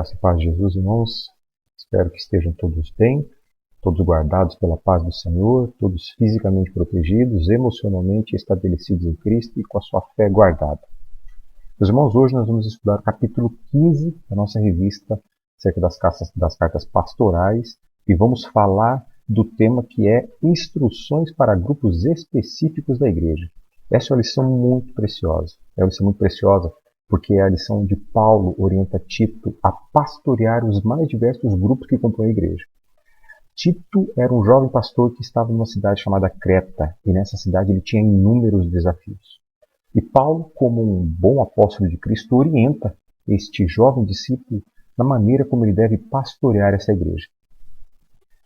Graça e paz de Jesus, irmãos. Espero que estejam todos bem, todos guardados pela paz do Senhor, todos fisicamente protegidos, emocionalmente estabelecidos em Cristo e com a sua fé guardada. Meus irmãos, hoje nós vamos estudar o capítulo 15 da nossa revista acerca das cartas pastorais e vamos falar do tema que é instruções para grupos específicos da igreja. Essa é uma lição muito preciosa. É uma lição muito preciosa porque a lição de Paulo orienta Tito a pastorear os mais diversos grupos que compõem a igreja. Tito era um jovem pastor que estava numa cidade chamada Creta, e nessa cidade ele tinha inúmeros desafios. E Paulo, como um bom apóstolo de Cristo, orienta este jovem discípulo na maneira como ele deve pastorear essa igreja.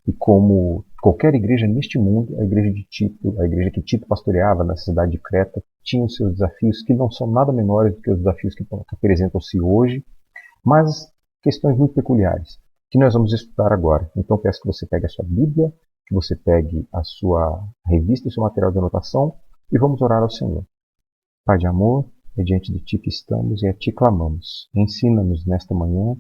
E como qualquer igreja neste mundo, a igreja de Tito, a igreja que Tito pastoreava na cidade de Creta, tinha os seus desafios que não são nada menores do que os desafios que apresentam-se hoje, mas questões muito peculiares, que nós vamos estudar agora. Então peço que você pegue a sua Bíblia, que você pegue a sua revista e seu material de anotação e vamos orar ao Senhor. Pai de amor, é diante de Ti que estamos e a Ti clamamos. Ensina-nos nesta manhã,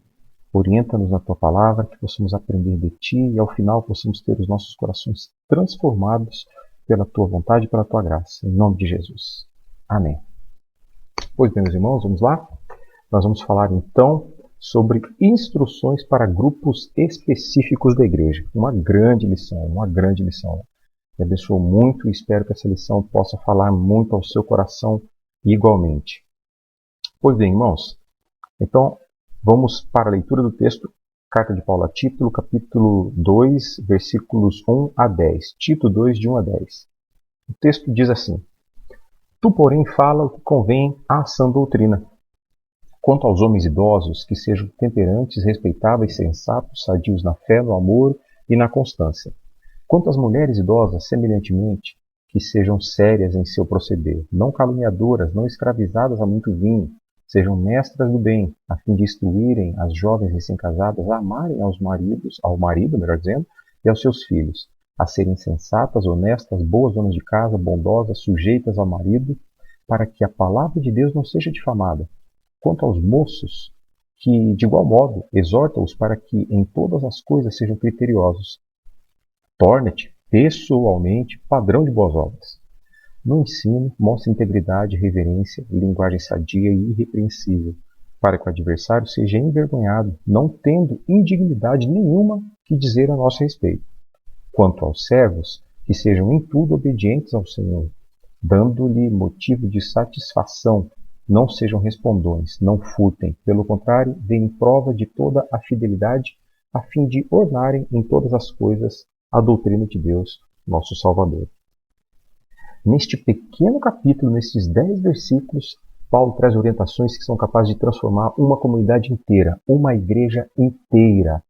orienta-nos na Tua palavra, que possamos aprender de Ti e ao final possamos ter os nossos corações transformados pela Tua vontade e pela Tua graça. Em nome de Jesus. Amém. Pois bem, meus irmãos, vamos lá? Nós vamos falar então sobre instruções para grupos específicos da igreja. Uma grande lição, uma grande lição. Me abençoou muito e espero que essa lição possa falar muito ao seu coração igualmente. Pois bem, irmãos, então vamos para a leitura do texto, carta de Paulo a Tito, capítulo 2, versículos 1 a 10. Tito 2, de 1 a 10. O texto diz assim: Tu, porém, fala o que convém à sã doutrina. Quanto aos homens idosos, que sejam temperantes, respeitáveis, sensatos, sadios na fé, no amor e na constância. Quanto às mulheres idosas, semelhantemente, que sejam sérias em seu proceder, não caluniadoras, não escravizadas a muito vinho, sejam mestras do bem, a fim de instruírem as jovens recém-casadas a amarem ao marido, melhor dizendo, e aos seus filhos, a serem sensatas, honestas, boas donas de casa, bondosas, sujeitas ao marido, para que a palavra de Deus não seja difamada. Quanto aos moços, que, de igual modo, exorta-os para que em todas as coisas sejam criteriosos. Torna-te, pessoalmente, padrão de boas obras. No ensino, mostra integridade, reverência, linguagem sadia e irrepreensível, para que o adversário seja envergonhado, não tendo indignidade nenhuma que dizer a nosso respeito. Quanto aos servos, que sejam em tudo obedientes ao Senhor, dando-lhe motivo de satisfação, não sejam respondões, não furtem, pelo contrário, deem prova de toda a fidelidade, a fim de ornarem em todas as coisas a doutrina de Deus, nosso Salvador. Neste pequeno capítulo, nesses 10 versículos, Paulo traz orientações que são capazes de transformar uma comunidade inteira, uma igreja inteira.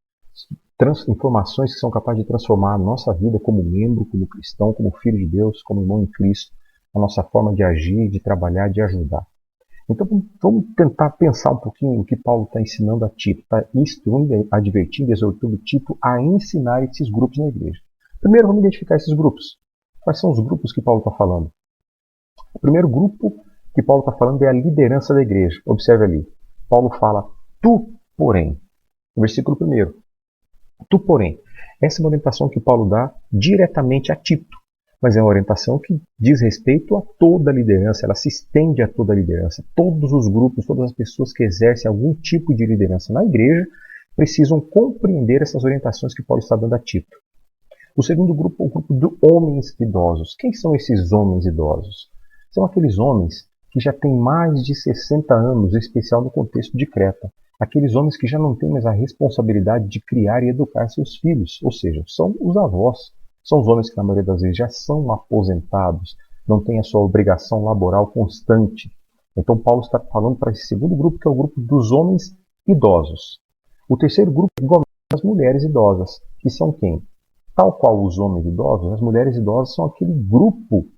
Informações que são capazes de transformar a nossa vida como membro, como cristão, como filho de Deus, como irmão em Cristo, a nossa forma de agir, de trabalhar, de ajudar. Então vamos tentar pensar um pouquinho o que Paulo está ensinando a Tito, está instruindo, advertindo, exortando Tito a ensinar esses grupos na igreja. Primeiro vamos identificar esses grupos. Quais são os grupos que Paulo está falando? O primeiro grupo que Paulo está falando é a liderança da igreja. Observe ali. Paulo fala, tu, porém. No versículo 1. Tu, porém. Essa é uma orientação que Paulo dá diretamente a Tito. Mas é uma orientação que diz respeito a toda a liderança. Ela se estende a toda a liderança. Todos os grupos, todas as pessoas que exercem algum tipo de liderança na igreja precisam compreender essas orientações que Paulo está dando a Tito. O segundo grupo é o grupo de homens idosos. Quem são esses homens idosos? São aqueles homens que já têm mais de 60 anos, em especial no contexto de Creta. Aqueles homens que já não têm mais a responsabilidade de criar e educar seus filhos, ou seja, são os avós. São os homens que, na maioria das vezes, já são aposentados, não têm a sua obrigação laboral constante. Então, Paulo está falando para esse segundo grupo, que é o grupo dos homens idosos. O terceiro grupo é igualmente as mulheres idosas, que são quem? Tal qual os homens idosos, as mulheres idosas são aquele grupo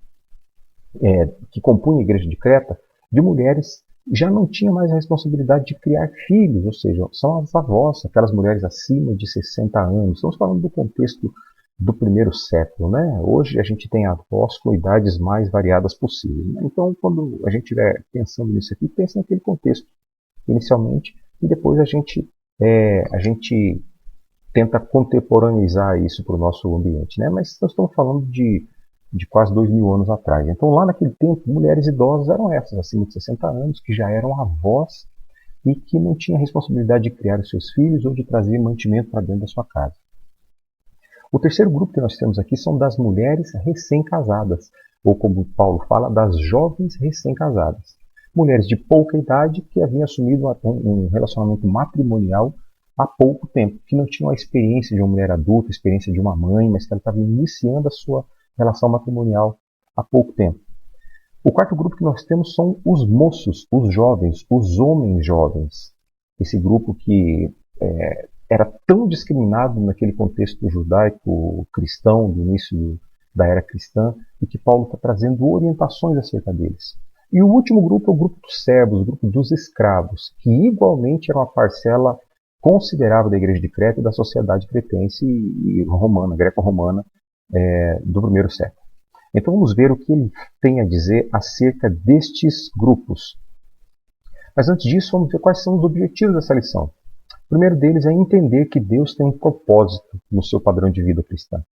que compunha a igreja de Creta, de mulheres que já não tinham mais a responsabilidade de criar filhos, ou seja, são as avós, aquelas mulheres acima de 60 anos. Estamos falando do contexto do primeiro século, né? Hoje a gente tem avós com idades mais variadas possíveis, né? Então, quando a gente estiver pensando nisso aqui, pensa naquele contexto inicialmente, e depois a gente a gente tenta contemporaneizar isso para o nosso ambiente, né? Mas nós estamos falando de quase 2000 anos atrás. Então, lá naquele tempo, mulheres idosas eram essas, acima de 60 anos, que já eram avós e que não tinham a responsabilidade de criar os seus filhos ou de trazer mantimento para dentro da sua casa. O terceiro grupo que nós temos aqui são das mulheres recém-casadas, ou como Paulo fala, das jovens recém-casadas. Mulheres de pouca idade que haviam assumido um relacionamento matrimonial há pouco tempo, que não tinham a experiência de uma mulher adulta, a experiência de uma mãe, mas que ela estava iniciando a sua relação matrimonial há pouco tempo. O quarto grupo que nós temos são os moços, os jovens, os homens jovens. Esse grupo que era tão discriminado naquele contexto judaico-cristão, do início da era cristã, e que Paulo está trazendo orientações acerca deles. E o último grupo é o grupo dos servos, o grupo dos escravos, que igualmente era uma parcela considerável da igreja de Creta e da sociedade cretense e romana, greco-romana, do primeiro século. Então vamos ver o que ele tem a dizer acerca destes grupos. Mas antes disso, vamos ver quais são os objetivos dessa lição. O primeiro deles é entender que Deus tem um propósito no seu padrão de vida cristã.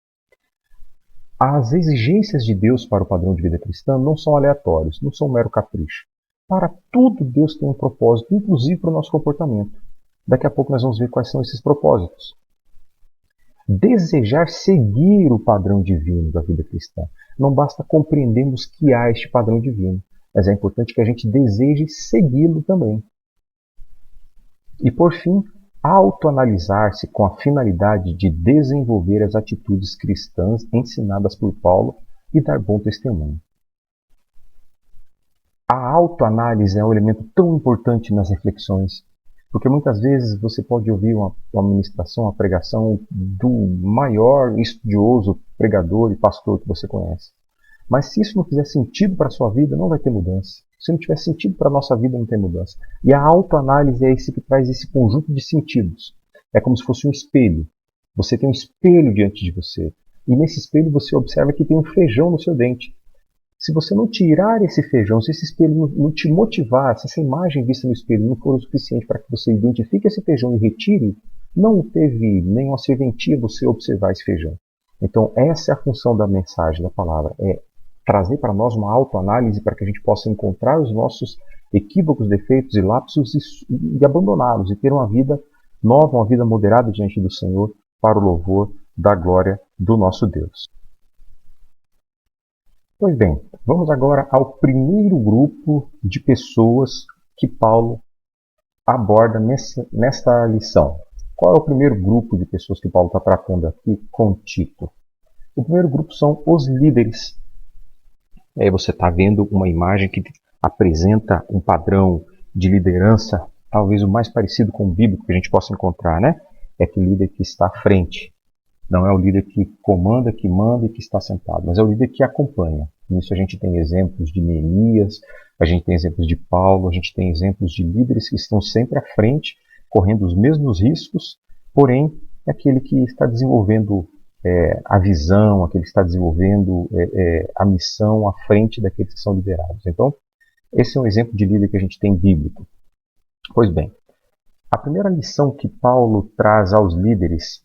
As exigências de Deus para o padrão de vida cristã não são aleatórios, não são um mero capricho. Para tudo Deus tem um propósito, inclusive para o nosso comportamento. Daqui a pouco nós vamos ver quais são esses propósitos. Desejar seguir o padrão divino da vida cristã. Não basta compreendermos que há este padrão divino, mas é importante que a gente deseje segui-lo também. E por fim, autoanalisar-se com a finalidade de desenvolver as atitudes cristãs ensinadas por Paulo e dar bom testemunho. A autoanálise é um elemento tão importante nas reflexões, porque muitas vezes você pode ouvir uma ministração, uma pregação do maior estudioso, pregador e pastor que você conhece. Mas se isso não fizer sentido para a sua vida, não vai ter mudança. Se não tiver sentido para a nossa vida, não tem mudança. E a autoanálise é esse que traz esse conjunto de sentidos. É como se fosse um espelho. Você tem um espelho diante de você. E nesse espelho você observa que tem um feijão no seu dente. Se você não tirar esse feijão, se esse espelho não te motivar, se essa imagem vista no espelho não for o suficiente para que você identifique esse feijão e retire, não teve nenhuma serventia você observar esse feijão. Então essa é a função da mensagem, da palavra. É trazer para nós uma autoanálise para que a gente possa encontrar os nossos equívocos, defeitos e lapsos e abandoná-los e ter uma vida nova, uma vida moderada diante do Senhor para o louvor da glória do nosso Deus. Pois bem, vamos agora ao primeiro grupo de pessoas que Paulo aborda nesta lição. Qual é o primeiro grupo de pessoas que Paulo está tratando aqui com Tito? O primeiro grupo são os líderes. Aí você está vendo uma imagem que apresenta um padrão de liderança, talvez o mais parecido com o bíblico que a gente possa encontrar, né? É aquele líder que está à frente. Não é o líder que comanda, que manda e que está sentado, mas é o líder que acompanha. Nisso a gente tem exemplos de Neemias, a gente tem exemplos de Paulo, a gente tem exemplos de líderes que estão sempre à frente, correndo os mesmos riscos, porém é aquele que está desenvolvendo a visão, aquele que está desenvolvendo a missão à frente daqueles que são liderados. Então, esse é um exemplo de líder que a gente tem bíblico. Pois bem, a primeira lição que Paulo traz aos líderes,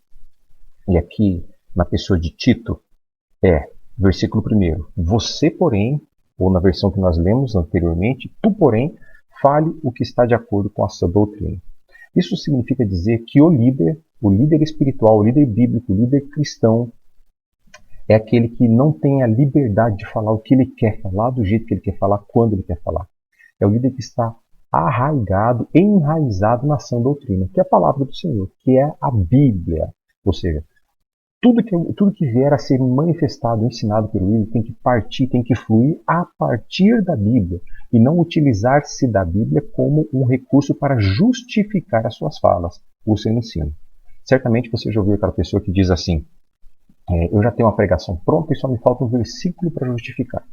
e aqui na pessoa de Tito, versículo 1. Você, porém, ou na versão que nós lemos anteriormente, tu, porém, fale o que está de acordo com a sua doutrina. Isso significa dizer que o líder espiritual, o líder bíblico, o líder cristão, é aquele que não tem a liberdade de falar o que ele quer falar, do jeito que ele quer falar, quando ele quer falar. É o líder que está arraigado, enraizado na sã doutrina, que é a palavra do Senhor, que é a Bíblia. Ou seja, tudo que vier a ser manifestado, ensinado pelo líder, tem que partir, tem que fluir a partir da Bíblia e não utilizar-se da Bíblia como um recurso para justificar as suas falas, o seu ensino. Certamente você já ouviu aquela pessoa que diz assim, eu já tenho uma pregação pronta e só me falta um versículo para justificar.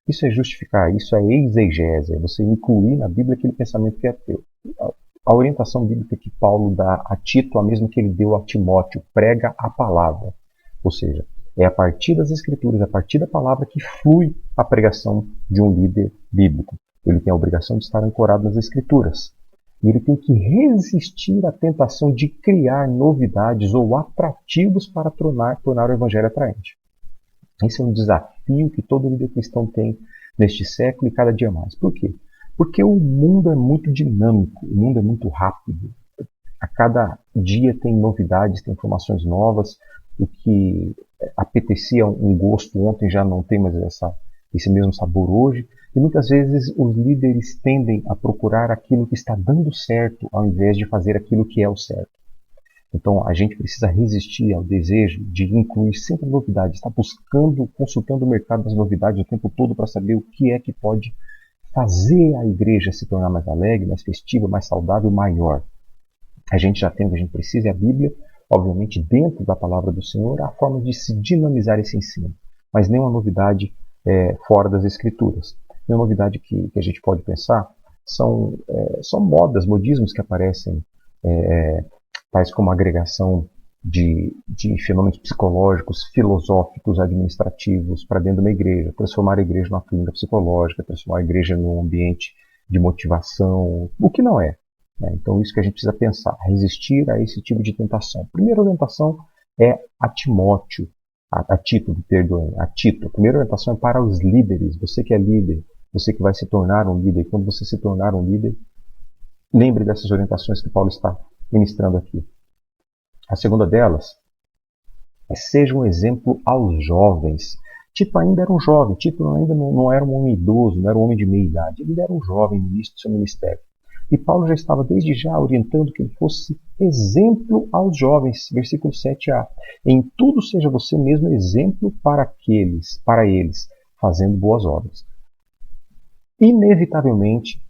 Isso é justificar, isso é exegese, é você incluir na Bíblia aquele pensamento que é teu. A orientação bíblica que Paulo dá a Tito, a mesma que ele deu a Timóteo, prega a palavra. Ou seja, é a partir das Escrituras, a partir da palavra que flui a pregação de um líder bíblico. Ele tem a obrigação de estar ancorado nas Escrituras. E ele tem que resistir à tentação de criar novidades ou atrativos para tornar o evangelho atraente. Esse é um desafio que todo líder cristão tem neste século e cada dia mais. Por quê? Porque o mundo é muito dinâmico, o mundo é muito rápido. A cada dia tem novidades, tem informações novas. O que apetecia um gosto ontem já não tem mais esse mesmo sabor hoje. E muitas vezes os líderes tendem a procurar aquilo que está dando certo ao invés de fazer aquilo que é o certo. Então a gente precisa resistir ao desejo de incluir sempre novidades, estar buscando, consultando o mercado das novidades o tempo todo para saber o que é que pode fazer a igreja se tornar mais alegre, mais festiva, mais saudável, maior. A gente já tem o que a gente precisa, é a Bíblia, obviamente dentro da palavra do Senhor, a forma de se dinamizar esse ensino, mas nenhuma novidade fora das Escrituras. Nenhuma novidade que a gente pode pensar são modas, modismos que aparecem, tais como a agregação de fenômenos psicológicos, filosóficos, administrativos para dentro de uma igreja, transformar a igreja numa clínica psicológica, transformar a igreja num ambiente de motivação, o que não é. Então isso que a gente precisa pensar, resistir a esse tipo de tentação. A primeira orientação é a Timóteo, a Tito, perdoem, a Tito. A primeira orientação é para os líderes, você que é líder, você que vai se tornar um líder. Quando você se tornar um líder, lembre dessas orientações que Paulo está ministrando aqui. A segunda delas é seja um exemplo aos jovens. Tito ainda era um jovem, Tito ainda não era um homem idoso, não era um homem de meia idade, ele era um jovem no início do seu ministério. E Paulo já estava desde já orientando que ele fosse exemplo aos jovens, versículo 7a. Em tudo seja você mesmo exemplo para eles, fazendo boas obras. Inevitavelmente,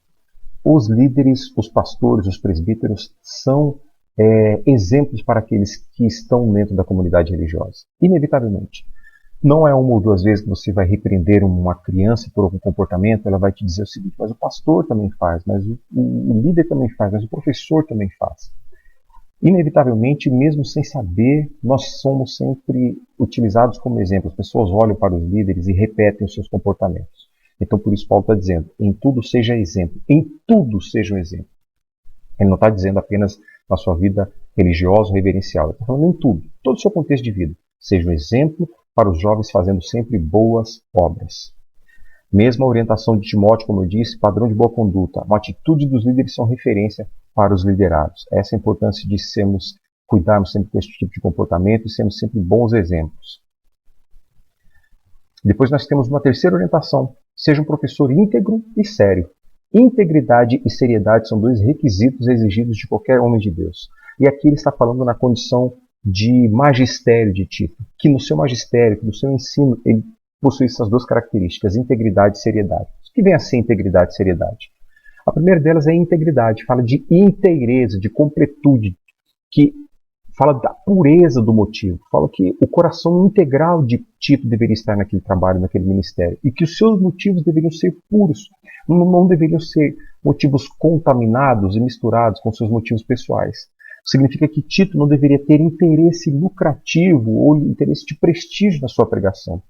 os líderes, os pastores, os presbíteros são exemplos para aqueles que estão dentro da comunidade religiosa. Inevitavelmente. Não é uma ou duas vezes que você vai repreender uma criança por algum comportamento, ela vai te dizer o seguinte, mas o pastor também faz, mas o líder também faz, mas o professor também faz. Inevitavelmente, mesmo sem saber, nós somos sempre utilizados como exemplo. As pessoas olham para os líderes e repetem os seus comportamentos. Então, por isso Paulo está dizendo, em tudo seja exemplo. Em tudo seja um exemplo. Ele não está dizendo apenas na sua vida religiosa ou reverencial. Ele está falando em tudo, todo o seu contexto de vida. Seja um exemplo para os jovens fazendo sempre boas obras. Mesma orientação de Timóteo, como eu disse, padrão de boa conduta. Uma atitude dos líderes são referência para os liderados. Essa é a importância de cuidarmos sempre desse tipo de comportamento e sermos sempre bons exemplos. Depois nós temos uma terceira orientação. Seja um professor íntegro e sério. Integridade e seriedade são dois requisitos exigidos de qualquer homem de Deus. E aqui ele está falando na condição de magistério de Tito, que no seu magistério, que no seu ensino, ele possui essas duas características, integridade e seriedade. O que vem a ser integridade e seriedade? A primeira delas é a integridade, fala de inteireza, de completude, que fala da pureza do motivo, fala que o coração integral de Tito deveria estar naquele trabalho, naquele ministério, e que os seus motivos deveriam ser puros, não deveriam ser motivos contaminados e misturados com seus motivos pessoais. Significa que Tito não deveria ter interesse lucrativo ou interesse de prestígio na sua pregação.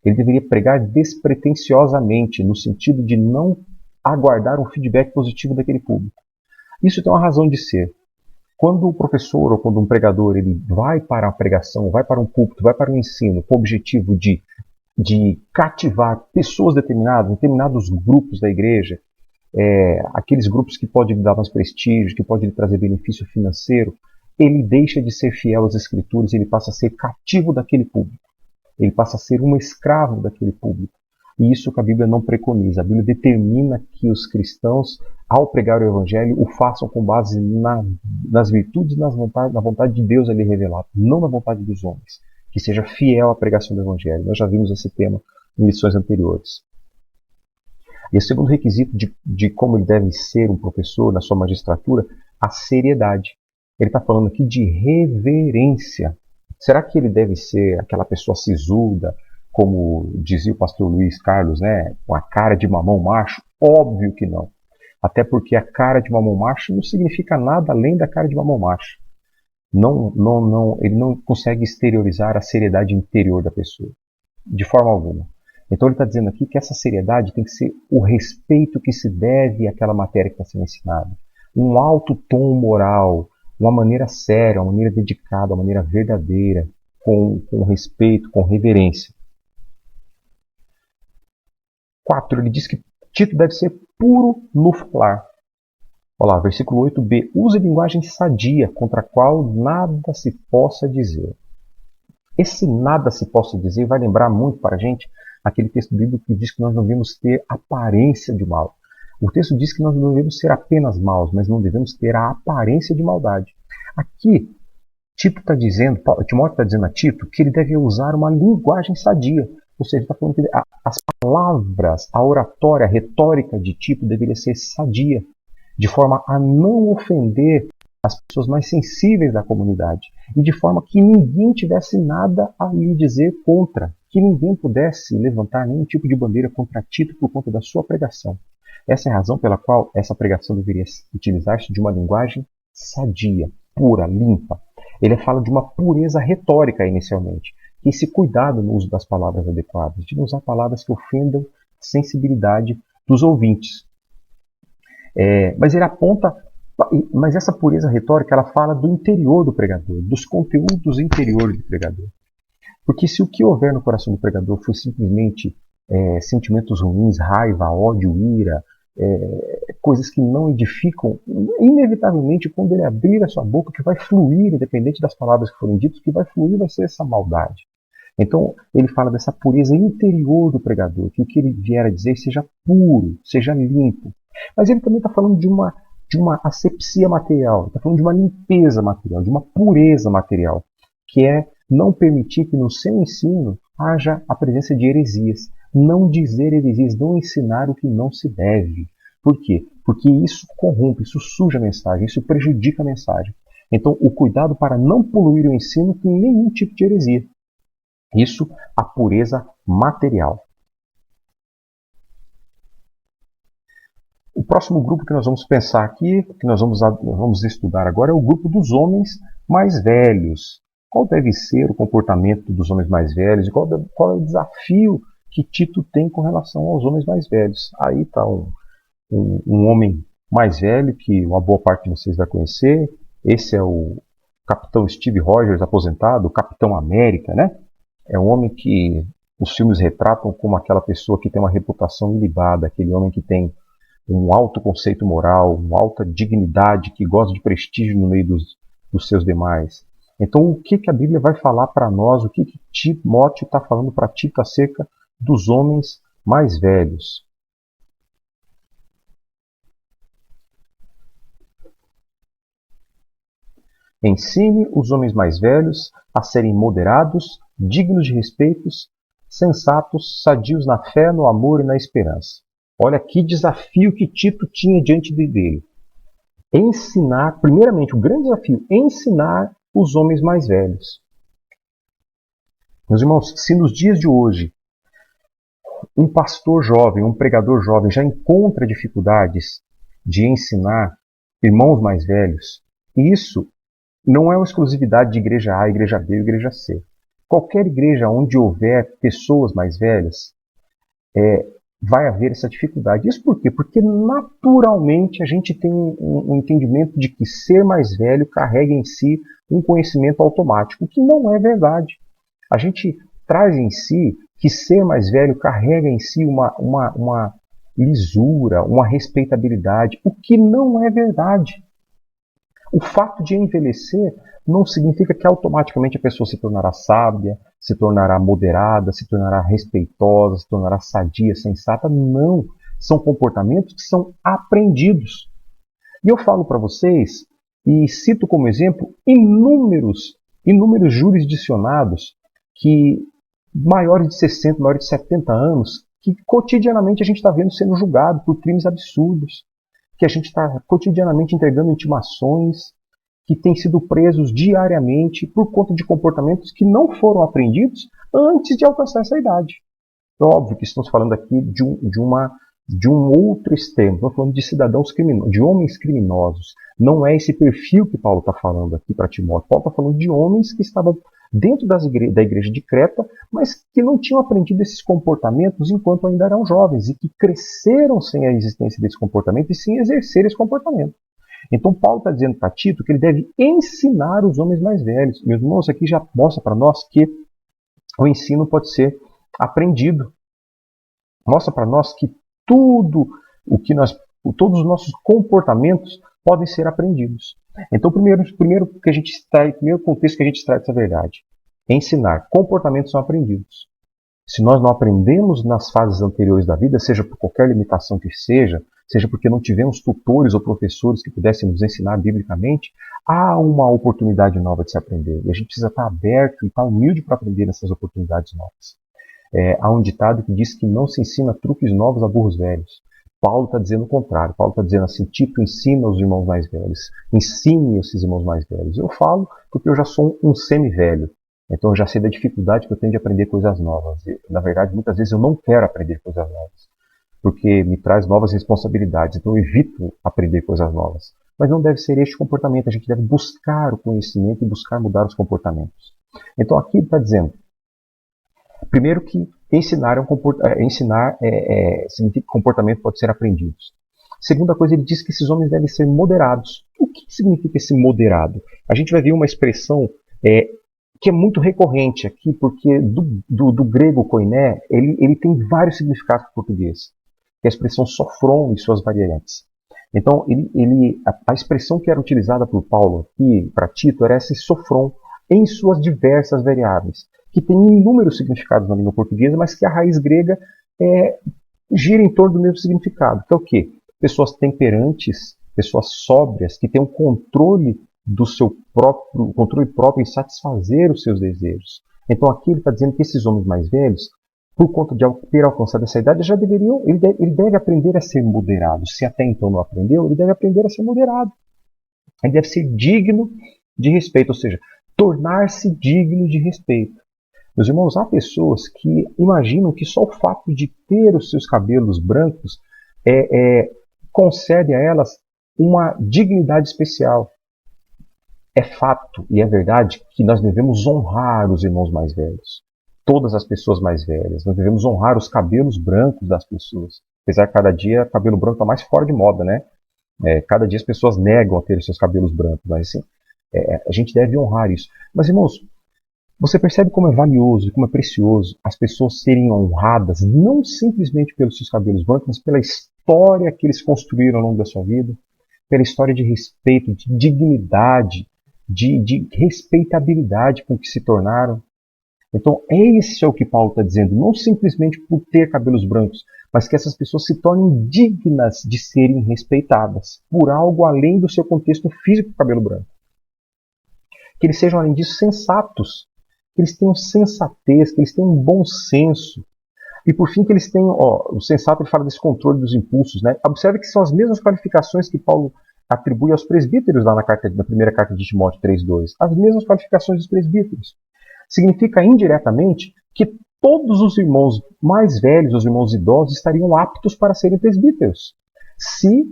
Ele deveria pregar despretensiosamente, no sentido de não aguardar um feedback positivo daquele público. Isso tem uma razão de ser. Quando o professor ou quando um pregador ele vai para a pregação, vai para um púlpito, vai para um ensino com o objetivo de cativar pessoas determinados grupos da igreja, aqueles grupos que podem lhe dar mais prestígio, que podem lhe trazer benefício financeiro, ele deixa de ser fiel às Escrituras e ele passa a ser cativo daquele público. Ele passa a ser um escravo daquele público. E isso que a Bíblia não preconiza. A Bíblia determina que os cristãos, ao pregar o Evangelho, o façam com base nas virtudes e na vontade de Deus ali revelado, não na vontade dos homens. Que seja fiel à pregação do Evangelho. Nós já vimos esse tema em lições anteriores. E o segundo requisito de como ele deve ser um professor na sua magistratura, a seriedade. Ele está falando aqui de reverência. Será que ele deve ser aquela pessoa sisuda, como dizia o pastor Luiz Carlos, com a cara de mamão macho? Óbvio que não. Até porque a cara de mamão macho não significa nada além da cara de mamão macho. Ele não consegue exteriorizar a seriedade interior da pessoa, de forma alguma. Então ele está dizendo aqui que essa seriedade tem que ser o respeito que se deve àquela matéria que está sendo ensinada. um alto tom moral, uma maneira séria, uma maneira dedicada, uma maneira verdadeira, com respeito, com reverência. 4. Ele diz que Tito deve ser puro no falar. Olha lá, versículo 8b. Use linguagem sadia, contra a qual nada se possa dizer. Esse nada se possa dizer vai lembrar muito para a gente aquele texto bíblico que diz que nós não devemos ter aparência de mal. O texto diz que nós não devemos ser apenas maus, mas não devemos ter a aparência de maldade. Aqui, Timóteo está dizendo a Tito que ele deve usar uma linguagem sadia. Ou seja, está falando que as palavras, a oratória, a retórica de Tito deveria ser sadia, de forma a não ofender as pessoas mais sensíveis da comunidade, e de forma que ninguém tivesse nada a lhe dizer contra, que ninguém pudesse levantar nenhum tipo de bandeira contra Tito por conta da sua pregação. Essa é a razão pela qual essa pregação deveria utilizar-se de uma linguagem sadia, pura, limpa. Ele fala de uma pureza retórica inicialmente, que esse cuidado no uso das palavras adequadas, de não usar palavras que ofendam a sensibilidade dos ouvintes. Mas ele aponta, mas essa pureza retórica, ela fala do interior do pregador, dos conteúdos interiores do pregador. Porque se o que houver no coração do pregador for simplesmente sentimentos ruins, raiva, ódio, ira, coisas que não edificam, inevitavelmente, quando ele abrir a sua boca, que vai fluir, independente das palavras que forem ditas, o que vai fluir vai ser essa maldade. Então, ele fala dessa pureza interior do pregador, que o que ele vier a dizer seja puro, seja limpo. Mas ele também está falando de uma asepsia material, está falando de uma limpeza material, de uma pureza material, que é não permitir que no seu ensino haja a presença de heresias, não dizer heresias, não ensinar o que não se deve. Por quê? Porque isso corrompe, isso suja a mensagem, isso prejudica a mensagem. Então, o cuidado para não poluir o ensino com nenhum tipo de heresia. Isso, a pureza material. O próximo grupo que nós vamos pensar aqui, que nós vamos estudar agora, é o grupo dos homens mais velhos. Qual deve ser o comportamento dos homens mais velhos e qual é o desafio que Tito tem com relação aos homens mais velhos? Aí está um homem mais velho que uma boa parte de vocês vai conhecer. Esse é o capitão Steve Rogers, aposentado, o Capitão América, né? É um homem que os filmes retratam como aquela pessoa que tem uma reputação ilibada, aquele homem que tem um alto conceito moral, uma alta dignidade, que gosta de prestígio no meio dos seus demais. Então, o que a Bíblia vai falar para nós, o que Timóteo está falando para Tito acerca dos homens mais velhos? Ensine os homens mais velhos a serem moderados, dignos de respeitos, sensatos, sadios na fé, no amor e na esperança. Olha que desafio que Tito tinha diante dele. Ensinar, primeiramente, o grande desafio, ensinar os homens mais velhos. Meus irmãos, se nos dias de hoje um pastor jovem, um pregador jovem já encontra dificuldades de ensinar irmãos mais velhos, isso não é uma exclusividade de igreja A, igreja B ou igreja C. Qualquer igreja onde houver pessoas mais velhas, vai haver essa dificuldade. Isso por quê? Porque naturalmente a gente tem um entendimento de que ser mais velho carrega em si um conhecimento automático, o que não é verdade. A gente traz em si que ser mais velho carrega em si uma lisura, uma respeitabilidade, o que não é verdade. O fato de envelhecer não significa que automaticamente a pessoa se tornará sábia, se tornará moderada, se tornará respeitosa, se tornará sadia, sensata. Não. São comportamentos que são aprendidos. E eu falo para vocês, e cito como exemplo, inúmeros jurisdicionados que maiores de 60, maiores de 70 anos, que cotidianamente a gente está vendo sendo julgado por crimes absurdos, que a gente está cotidianamente entregando intimações, que têm sido presos diariamente por conta de comportamentos que não foram aprendidos antes de alcançar essa idade. É óbvio que estamos falando aqui de um outro extremo, estamos falando de cidadãos criminosos, de homens criminosos. Não é esse perfil que Paulo está falando aqui para Timóteo. Paulo está falando de homens que estavam dentro da igreja de Creta, mas que não tinham aprendido esses comportamentos enquanto ainda eram jovens e que cresceram sem a existência desse comportamento e sem exercer esse comportamento. Então Paulo está dizendo para Tito que ele deve ensinar os homens mais velhos. Meus irmãos, aqui já mostra para nós que o ensino pode ser aprendido. Mostra para nós que todos os nossos comportamentos podem ser aprendidos. Então, primeiro contexto que a gente extrai dessa verdade: ensinar. Comportamentos são aprendidos. Se nós não aprendemos nas fases anteriores da vida, seja por qualquer limitação que seja porque não tivemos tutores ou professores que pudessem nos ensinar biblicamente, há uma oportunidade nova de se aprender. E a gente precisa estar aberto e estar humilde para aprender nessas oportunidades novas. Há um ditado que diz que não se ensina truques novos a burros velhos. Paulo está dizendo o contrário. Paulo está dizendo assim: Tito, ensina os irmãos mais velhos. Ensine esses irmãos mais velhos. Eu falo porque eu já sou um semi-velho. Então eu já sei da dificuldade que eu tenho de aprender coisas novas. E, na verdade, muitas vezes eu não quero aprender coisas novas, porque me traz novas responsabilidades. Então eu evito aprender coisas novas. Mas não deve ser este comportamento. A gente deve buscar o conhecimento e buscar mudar os comportamentos. Então aqui ele está dizendo, primeiro, que ensinar significa que comportamento pode ser aprendido. Segunda coisa, ele diz que esses homens devem ser moderados. O que significa esse moderado? A gente vai ver uma expressão que é muito recorrente aqui, porque do grego koiné, ele tem vários significados para o português. Que é a expressão sofron e suas variantes. Então, a expressão que era utilizada por Paulo aqui para Tito era essa sofron em suas diversas variáveis, que tem inúmeros significados na língua portuguesa, mas que a raiz grega gira em torno do mesmo significado. Que é o quê? Pessoas temperantes, pessoas sóbrias, que têm um controle próprio em satisfazer os seus desejos. Então aqui ele está dizendo que esses homens mais velhos, por conta de ter alcançado essa idade, ele deve aprender a ser moderado. Se até então não aprendeu, ele deve aprender a ser moderado. Ele deve ser digno de respeito, ou seja, tornar-se digno de respeito. Meus irmãos, há pessoas que imaginam que só o fato de ter os seus cabelos brancos concede a elas uma dignidade especial. É fato e é verdade que nós devemos honrar os irmãos mais velhos, todas as pessoas mais velhas. Nós devemos honrar os cabelos brancos das pessoas. Apesar que cada dia o cabelo branco está mais fora de moda, né? Cada dia as pessoas negam a ter os seus cabelos brancos, mas assim, a gente deve honrar isso. Mas, irmãos, você percebe como é valioso e como é precioso as pessoas serem honradas, não simplesmente pelos seus cabelos brancos, mas pela história que eles construíram ao longo da sua vida, pela história de respeito, de dignidade, de respeitabilidade com que se tornaram. Então, esse é o que Paulo está dizendo, não simplesmente por ter cabelos brancos, mas que essas pessoas se tornem dignas de serem respeitadas por algo além do seu contexto físico do cabelo branco. Que eles sejam, além disso, sensatos, que eles tenham sensatez, que eles tenham um bom senso. E por fim, que eles tenham, o sensato, ele fala desse controle dos impulsos, né? Observe que são as mesmas qualificações que Paulo atribui aos presbíteros lá na primeira carta de Timóteo 3:2. As mesmas qualificações dos presbíteros. Significa indiretamente que todos os irmãos mais velhos, os irmãos idosos, estariam aptos para serem presbíteros, se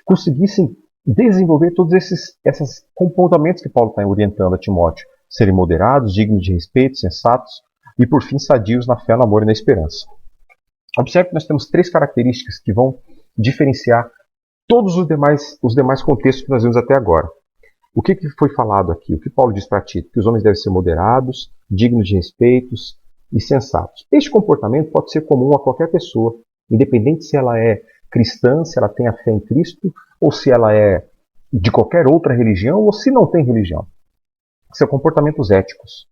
conseguissem desenvolver todos esses comportamentos que Paulo está orientando a Timóteo. Serem moderados, dignos de respeito, sensatos e, por fim, sadios na fé, no amor e na esperança. Observe que nós temos 3 características que vão diferenciar todos os demais contextos que nós vimos até agora. O que foi falado aqui? O que Paulo diz para Tito? Que os homens devem ser moderados, dignos de respeitos e sensatos. Este comportamento pode ser comum a qualquer pessoa, independente se ela é cristã, se ela tem a fé em Cristo, ou se ela é de qualquer outra religião, ou se não tem religião. São comportamentos éticos.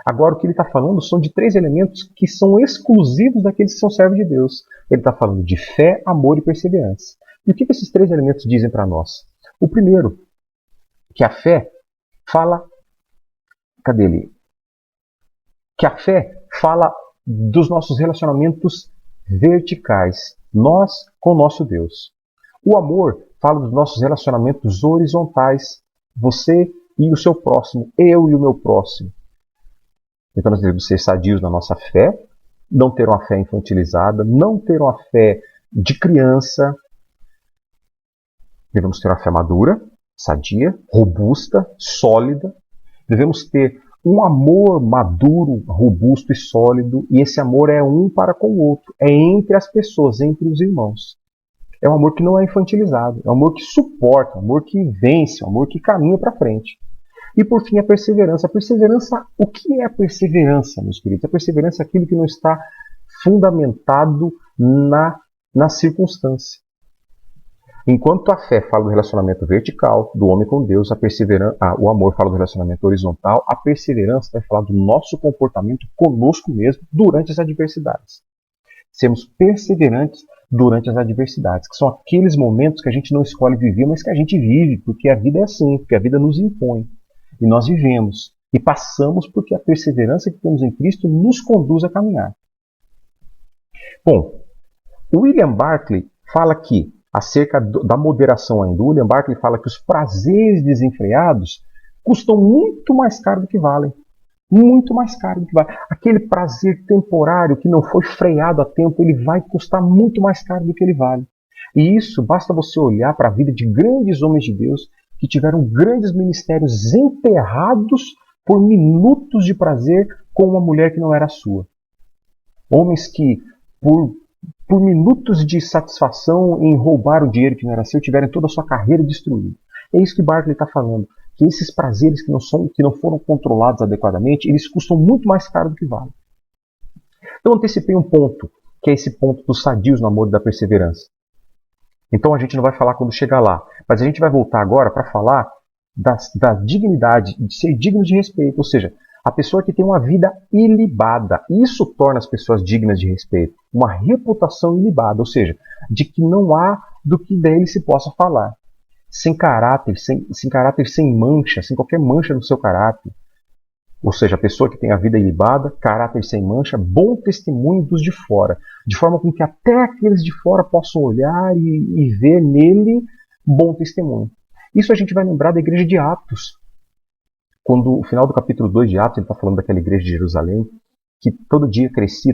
Agora, o que ele está falando são de 3 elementos que são exclusivos daqueles que são servos de Deus. Ele está falando de fé, amor e perseverança. E o que esses 3 elementos dizem para nós? O primeiro, que a fé fala... Cadê ele? Que a fé fala dos nossos relacionamentos verticais, nós com o nosso Deus. O amor fala dos nossos relacionamentos horizontais, você e o seu próximo, eu e o meu próximo. Então nós devemos ser sadios na nossa fé, não ter uma fé infantilizada, não ter uma fé de criança. Devemos ter uma fé madura, sadia, robusta, sólida. Devemos ter um amor maduro, robusto e sólido, e esse amor é um para com o outro, é entre as pessoas, entre os irmãos. É um amor que não é infantilizado, é um amor que suporta, um amor que vence, um amor que caminha para frente. E por fim, a perseverança. A perseverança, o que é a perseverança, meus queridos? A perseverança é aquilo que não está fundamentado na circunstância. Enquanto a fé fala do relacionamento vertical, do homem com Deus, o amor fala do relacionamento horizontal, a perseverança vai falar do nosso comportamento conosco mesmo durante as adversidades. Sermos perseverantes durante as adversidades, que são aqueles momentos que a gente não escolhe viver, mas que a gente vive, porque a vida é assim, porque a vida nos impõe. E nós vivemos e passamos porque a perseverança que temos em Cristo nos conduz a caminhar. Bom, William Barclay fala que, acerca da moderação ainda, William Barclay fala que os prazeres desenfreados custam muito mais caro do que valem. Muito mais caro do que vale. Aquele prazer temporário que não foi freado a tempo, ele vai custar muito mais caro do que ele vale. E isso, basta você olhar para a vida de grandes homens de Deus que tiveram grandes ministérios enterrados por minutos de prazer com uma mulher que não era sua. Homens que, por minutos de satisfação em roubar o dinheiro que não era seu, tiveram toda a sua carreira destruída. É isso que Barclay está falando. Que esses prazeres que não foram controlados adequadamente, eles custam muito mais caro do que valem. Eu antecipei um ponto, que é esse ponto dos sadios no amor e da perseverança. Então a gente não vai falar quando chegar lá, mas a gente vai voltar agora para falar da dignidade, de ser digno de respeito, ou seja, a pessoa que tem uma vida ilibada. Isso torna as pessoas dignas de respeito. Uma reputação ilibada, ou seja, de que não há do que dele se possa falar. Sem caráter, sem mancha, sem qualquer mancha no seu caráter. Ou seja, a pessoa que tem a vida ilibada, caráter sem mancha, bom testemunho dos de fora. De forma com que até aqueles de fora possam olhar e ver nele bom testemunho. Isso a gente vai lembrar da igreja de Atos. Quando, no final do capítulo 2 de Atos, ele está falando daquela igreja de Jerusalém, que todo dia crescia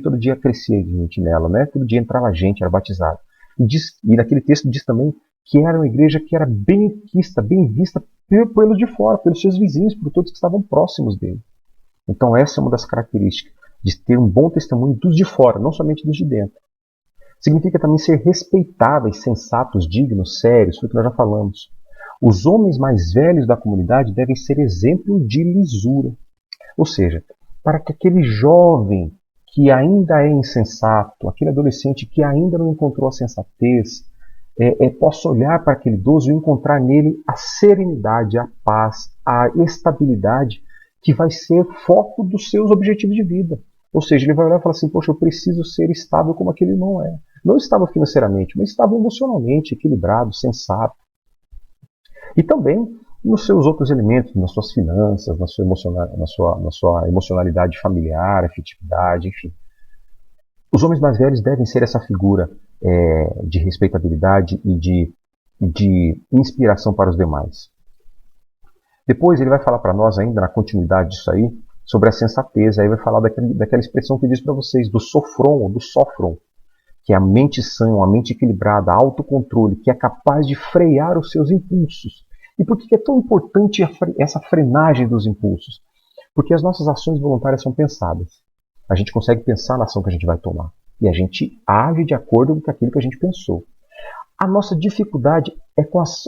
gente nela, né? Todo dia entrava gente, era batizado. E naquele texto diz também que era uma igreja que era bem vista pelos de fora, pelos seus vizinhos, por todos que estavam próximos dele. Então essa é uma das características, de ter um bom testemunho dos de fora, não somente dos de dentro. Significa também ser respeitáveis, sensatos, dignos, sérios, foi o que nós já falamos. Os homens mais velhos da comunidade devem ser exemplo de lisura. Ou seja, para que aquele jovem que ainda é insensato, aquele adolescente que ainda não encontrou a sensatez, possa olhar para aquele idoso e encontrar nele a serenidade, a paz, a estabilidade que vai ser foco dos seus objetivos de vida. Ou seja, ele vai olhar e falar assim, poxa, eu preciso ser estável como aquele não é. Não estável financeiramente, mas estável emocionalmente, equilibrado, sensato. E também nos seus outros elementos, nas suas finanças, na sua emocionalidade familiar, afetividade, enfim. Os homens mais velhos devem ser essa figura de respeitabilidade e de inspiração para os demais. Depois ele vai falar para nós ainda, na continuidade disso aí, sobre a sensatez. Aí vai falar daquela expressão que eu disse para vocês, do sofron ou do sofron, que é a mente sã, a mente equilibrada, autocontrole, que é capaz de frear os seus impulsos. E por que é tão importante essa frenagem dos impulsos? Porque as nossas ações voluntárias são pensadas. A gente consegue pensar na ação que a gente vai tomar. E a gente age de acordo com aquilo que a gente pensou. A nossa dificuldade é com as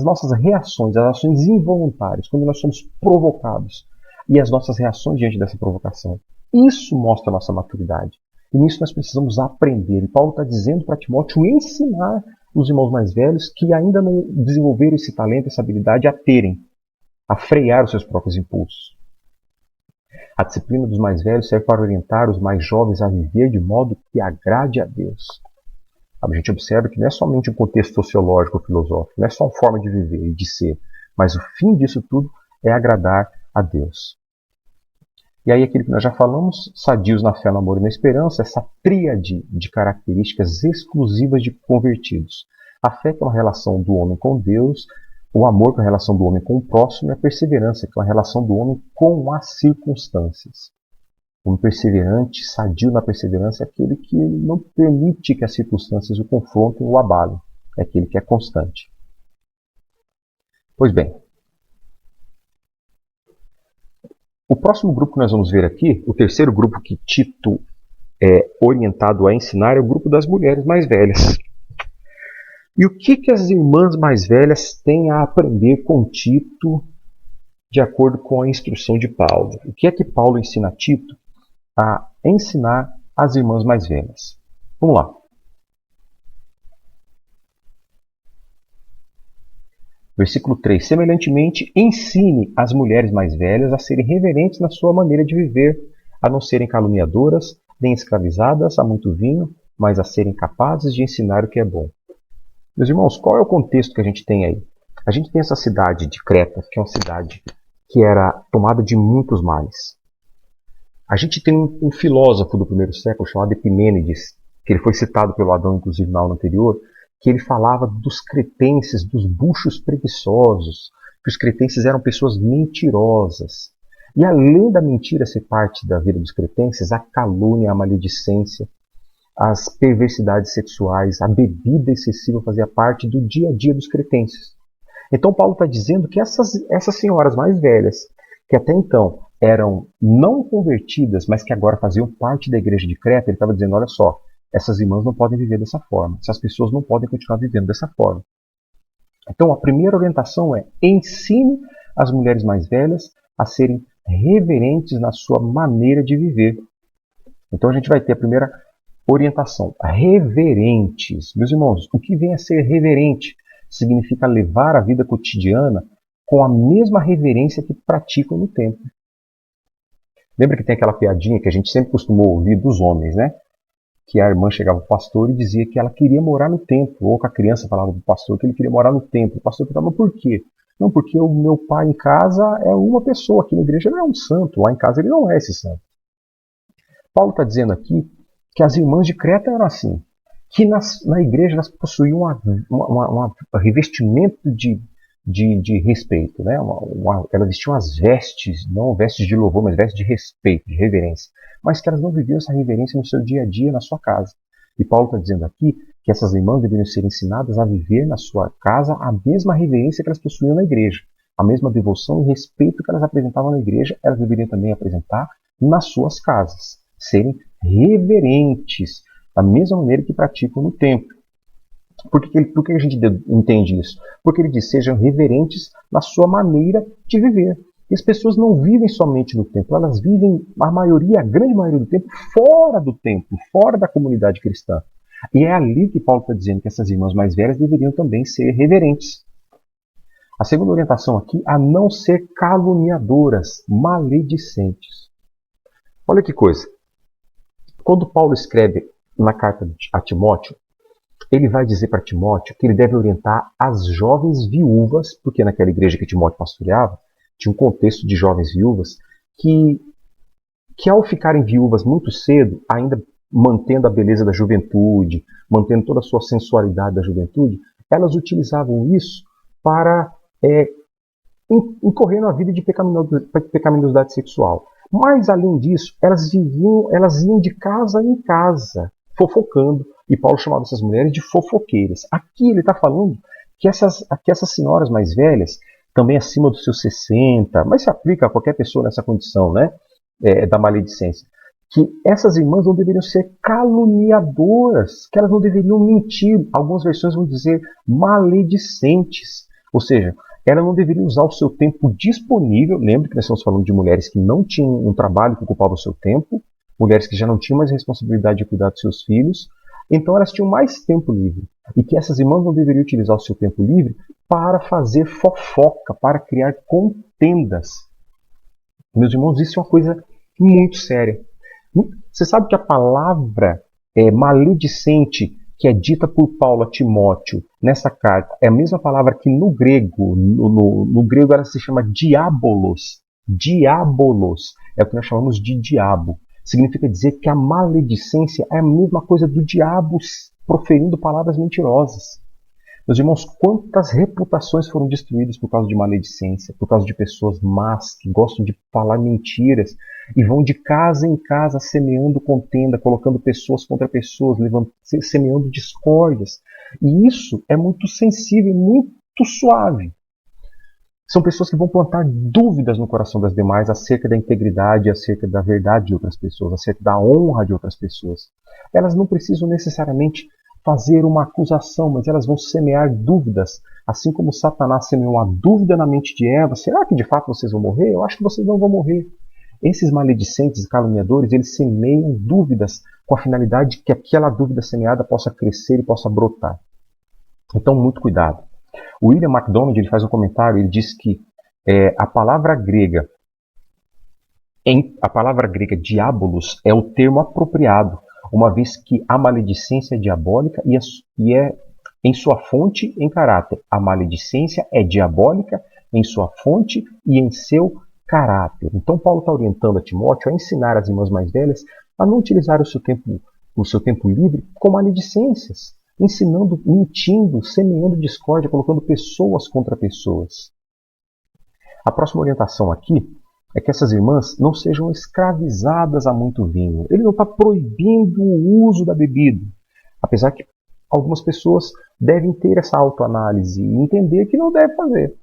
nossas reações, as ações involuntárias, quando nós somos provocados. E as nossas reações diante dessa provocação. Isso mostra a nossa maturidade. E nisso nós precisamos aprender. E Paulo está dizendo para Timóteo ensinar os irmãos mais velhos que ainda não desenvolveram esse talento, essa habilidade a frear os seus próprios impulsos. A disciplina dos mais velhos serve para orientar os mais jovens a viver de modo que agrade a Deus. A gente observa que não é somente um contexto sociológico ou filosófico, não é só uma forma de viver e de ser, mas o fim disso tudo é agradar a Deus. E aí aquilo que nós já falamos, sadios na fé, no amor e na esperança, essa tríade de características exclusivas de convertidos. A fé que é uma relação do homem com Deus, o amor que é uma relação do homem com o próximo e a perseverança que é uma relação do homem com as circunstâncias. Um perseverante, sadio na perseverança é aquele que não permite que as circunstâncias o confrontem ou o abalem. É aquele que é constante. Pois bem, o próximo grupo que nós vamos ver aqui, o terceiro grupo que Tito é orientado a ensinar, é o grupo das mulheres mais velhas. E o que as irmãs mais velhas têm a aprender com Tito, de acordo com a instrução de Paulo? O que é que Paulo ensina a Tito a ensinar às irmãs mais velhas? Vamos lá. Versículo 3. Semelhantemente, ensine as mulheres mais velhas a serem reverentes na sua maneira de viver, a não serem caluniadoras, nem escravizadas a muito vinho, mas a serem capazes de ensinar o que é bom. Meus irmãos, qual é o contexto que a gente tem aí? A gente tem essa cidade de Creta, que é uma cidade que era tomada de muitos males. A gente tem um filósofo do primeiro século chamado Epimênides, que ele foi citado pelo Adão, inclusive, na aula anterior, que ele falava dos cretenses, dos buchos preguiçosos, que os cretenses eram pessoas mentirosas. E além da mentira ser parte da vida dos cretenses, a calúnia, a maledicência, as perversidades sexuais, a bebida excessiva fazia parte do dia a dia dos cretenses. Então Paulo está dizendo que essas senhoras mais velhas, que até então eram não convertidas, mas que agora faziam parte da igreja de Creta, ele estava dizendo, olha só, essas irmãs não podem viver dessa forma, essas pessoas não podem continuar vivendo dessa forma. Então a primeira orientação é: ensine as mulheres mais velhas a serem reverentes na sua maneira de viver. Então a gente vai ter a primeira orientação, reverentes. Meus irmãos, o que vem a ser reverente significa levar a vida cotidiana com a mesma reverência que praticam no templo. Lembra que tem aquela piadinha que a gente sempre costumou ouvir dos homens, né? Que a irmã chegava ao pastor e dizia que ela queria morar no templo, ou que a criança falava para o pastor que ele queria morar no templo. O pastor perguntava, mas por quê? Não, porque o meu pai em casa é uma pessoa, aqui na igreja ele é um santo, lá em casa ele não é esse santo. Paulo está dizendo aqui que as irmãs de Creta eram assim, que na igreja elas possuíam um revestimento de respeito, né? Elas vestiam as vestes, não vestes de louvor, mas vestes de respeito, de reverência, mas que elas não viviam essa reverência no seu dia a dia, na sua casa. E Paulo está dizendo aqui que essas irmãs deveriam ser ensinadas a viver na sua casa a mesma reverência que elas possuíam na igreja, a mesma devoção e respeito que elas apresentavam na igreja, elas deveriam também apresentar nas suas casas, serem reverentes, da mesma maneira que praticam no templo. Por que a gente entende isso? Porque ele diz, sejam reverentes na sua maneira de viver. E as pessoas não vivem somente no templo, elas vivem, a grande maioria do tempo, fora do templo, fora da comunidade cristã. E é ali que Paulo está dizendo que essas irmãs mais velhas deveriam também ser reverentes. A segunda orientação aqui, a não ser caluniadoras, maledicentes. Olha que coisa. Quando Paulo escreve na carta a Timóteo, ele vai dizer para Timóteo que ele deve orientar as jovens viúvas, porque naquela igreja que Timóteo pastoreava, tinha um contexto de jovens viúvas que ao ficarem viúvas muito cedo, ainda mantendo a beleza da juventude, mantendo toda a sua sensualidade da juventude, elas utilizavam isso para incorrer na vida de pecaminosidade sexual. Mas, além disso, elas iam de casa em casa, fofocando. E Paulo chamava essas mulheres de fofoqueiras. Aqui ele está falando que essas senhoras mais velhas, também acima dos seus 60, mas se aplica a qualquer pessoa nessa condição, né, da maledicência, que essas irmãs não deveriam ser caluniadoras, que elas não deveriam mentir. Algumas versões vão dizer maledicentes. Ou seja, ela não deveria usar o seu tempo disponível. Lembre que nós estamos falando de mulheres que não tinham um trabalho que ocupava o seu tempo, mulheres que já não tinham mais responsabilidade de cuidar dos seus filhos, então elas tinham mais tempo livre. E que essas irmãs não deveriam utilizar o seu tempo livre para fazer fofoca, para criar contendas. Meus irmãos, isso é uma coisa muito séria. Você sabe que a palavra maledicente que é dita por Paulo a Timóteo nessa carta é a mesma palavra que no grego, no grego ela se chama diabolos. Diabolos é o que nós chamamos de diabo. Significa dizer que a maledicência é a mesma coisa do diabo proferindo palavras mentirosas. Meus irmãos, quantas reputações foram destruídas por causa de maledicência, por causa de pessoas más que gostam de falar mentiras e vão de casa em casa semeando contenda, colocando pessoas contra pessoas, semeando discórdias. E isso é muito sensível, muito suave. São pessoas que vão plantar dúvidas no coração das demais acerca da integridade, acerca da verdade de outras pessoas, acerca da honra de outras pessoas. Elas não precisam necessariamente fazer uma acusação, mas elas vão semear dúvidas, assim como Satanás semeou uma dúvida na mente de Eva. Será que de fato vocês vão morrer? Eu acho que vocês não vão morrer. Esses maledicentes e caluniadores, eles semeiam dúvidas com a finalidade de que aquela dúvida semeada possa crescer e possa brotar. Então, muito cuidado. O William MacDonald, ele faz um comentário, ele diz que a palavra grega diabolos é o termo apropriado, uma vez que a maledicência é diabólica e é em sua fonte em caráter. A maledicência é diabólica em sua fonte e em seu caráter. Então Paulo está orientando a Timóteo a ensinar as irmãs mais velhas a não utilizar o seu tempo livre com maledicências, ensinando, mentindo, semeando discórdia, colocando pessoas contra pessoas. A próxima orientação aqui é que essas irmãs não sejam escravizadas a muito vinho. Ele não está proibindo o uso da bebida, apesar que algumas pessoas devem ter essa autoanálise e entender que não deve fazer.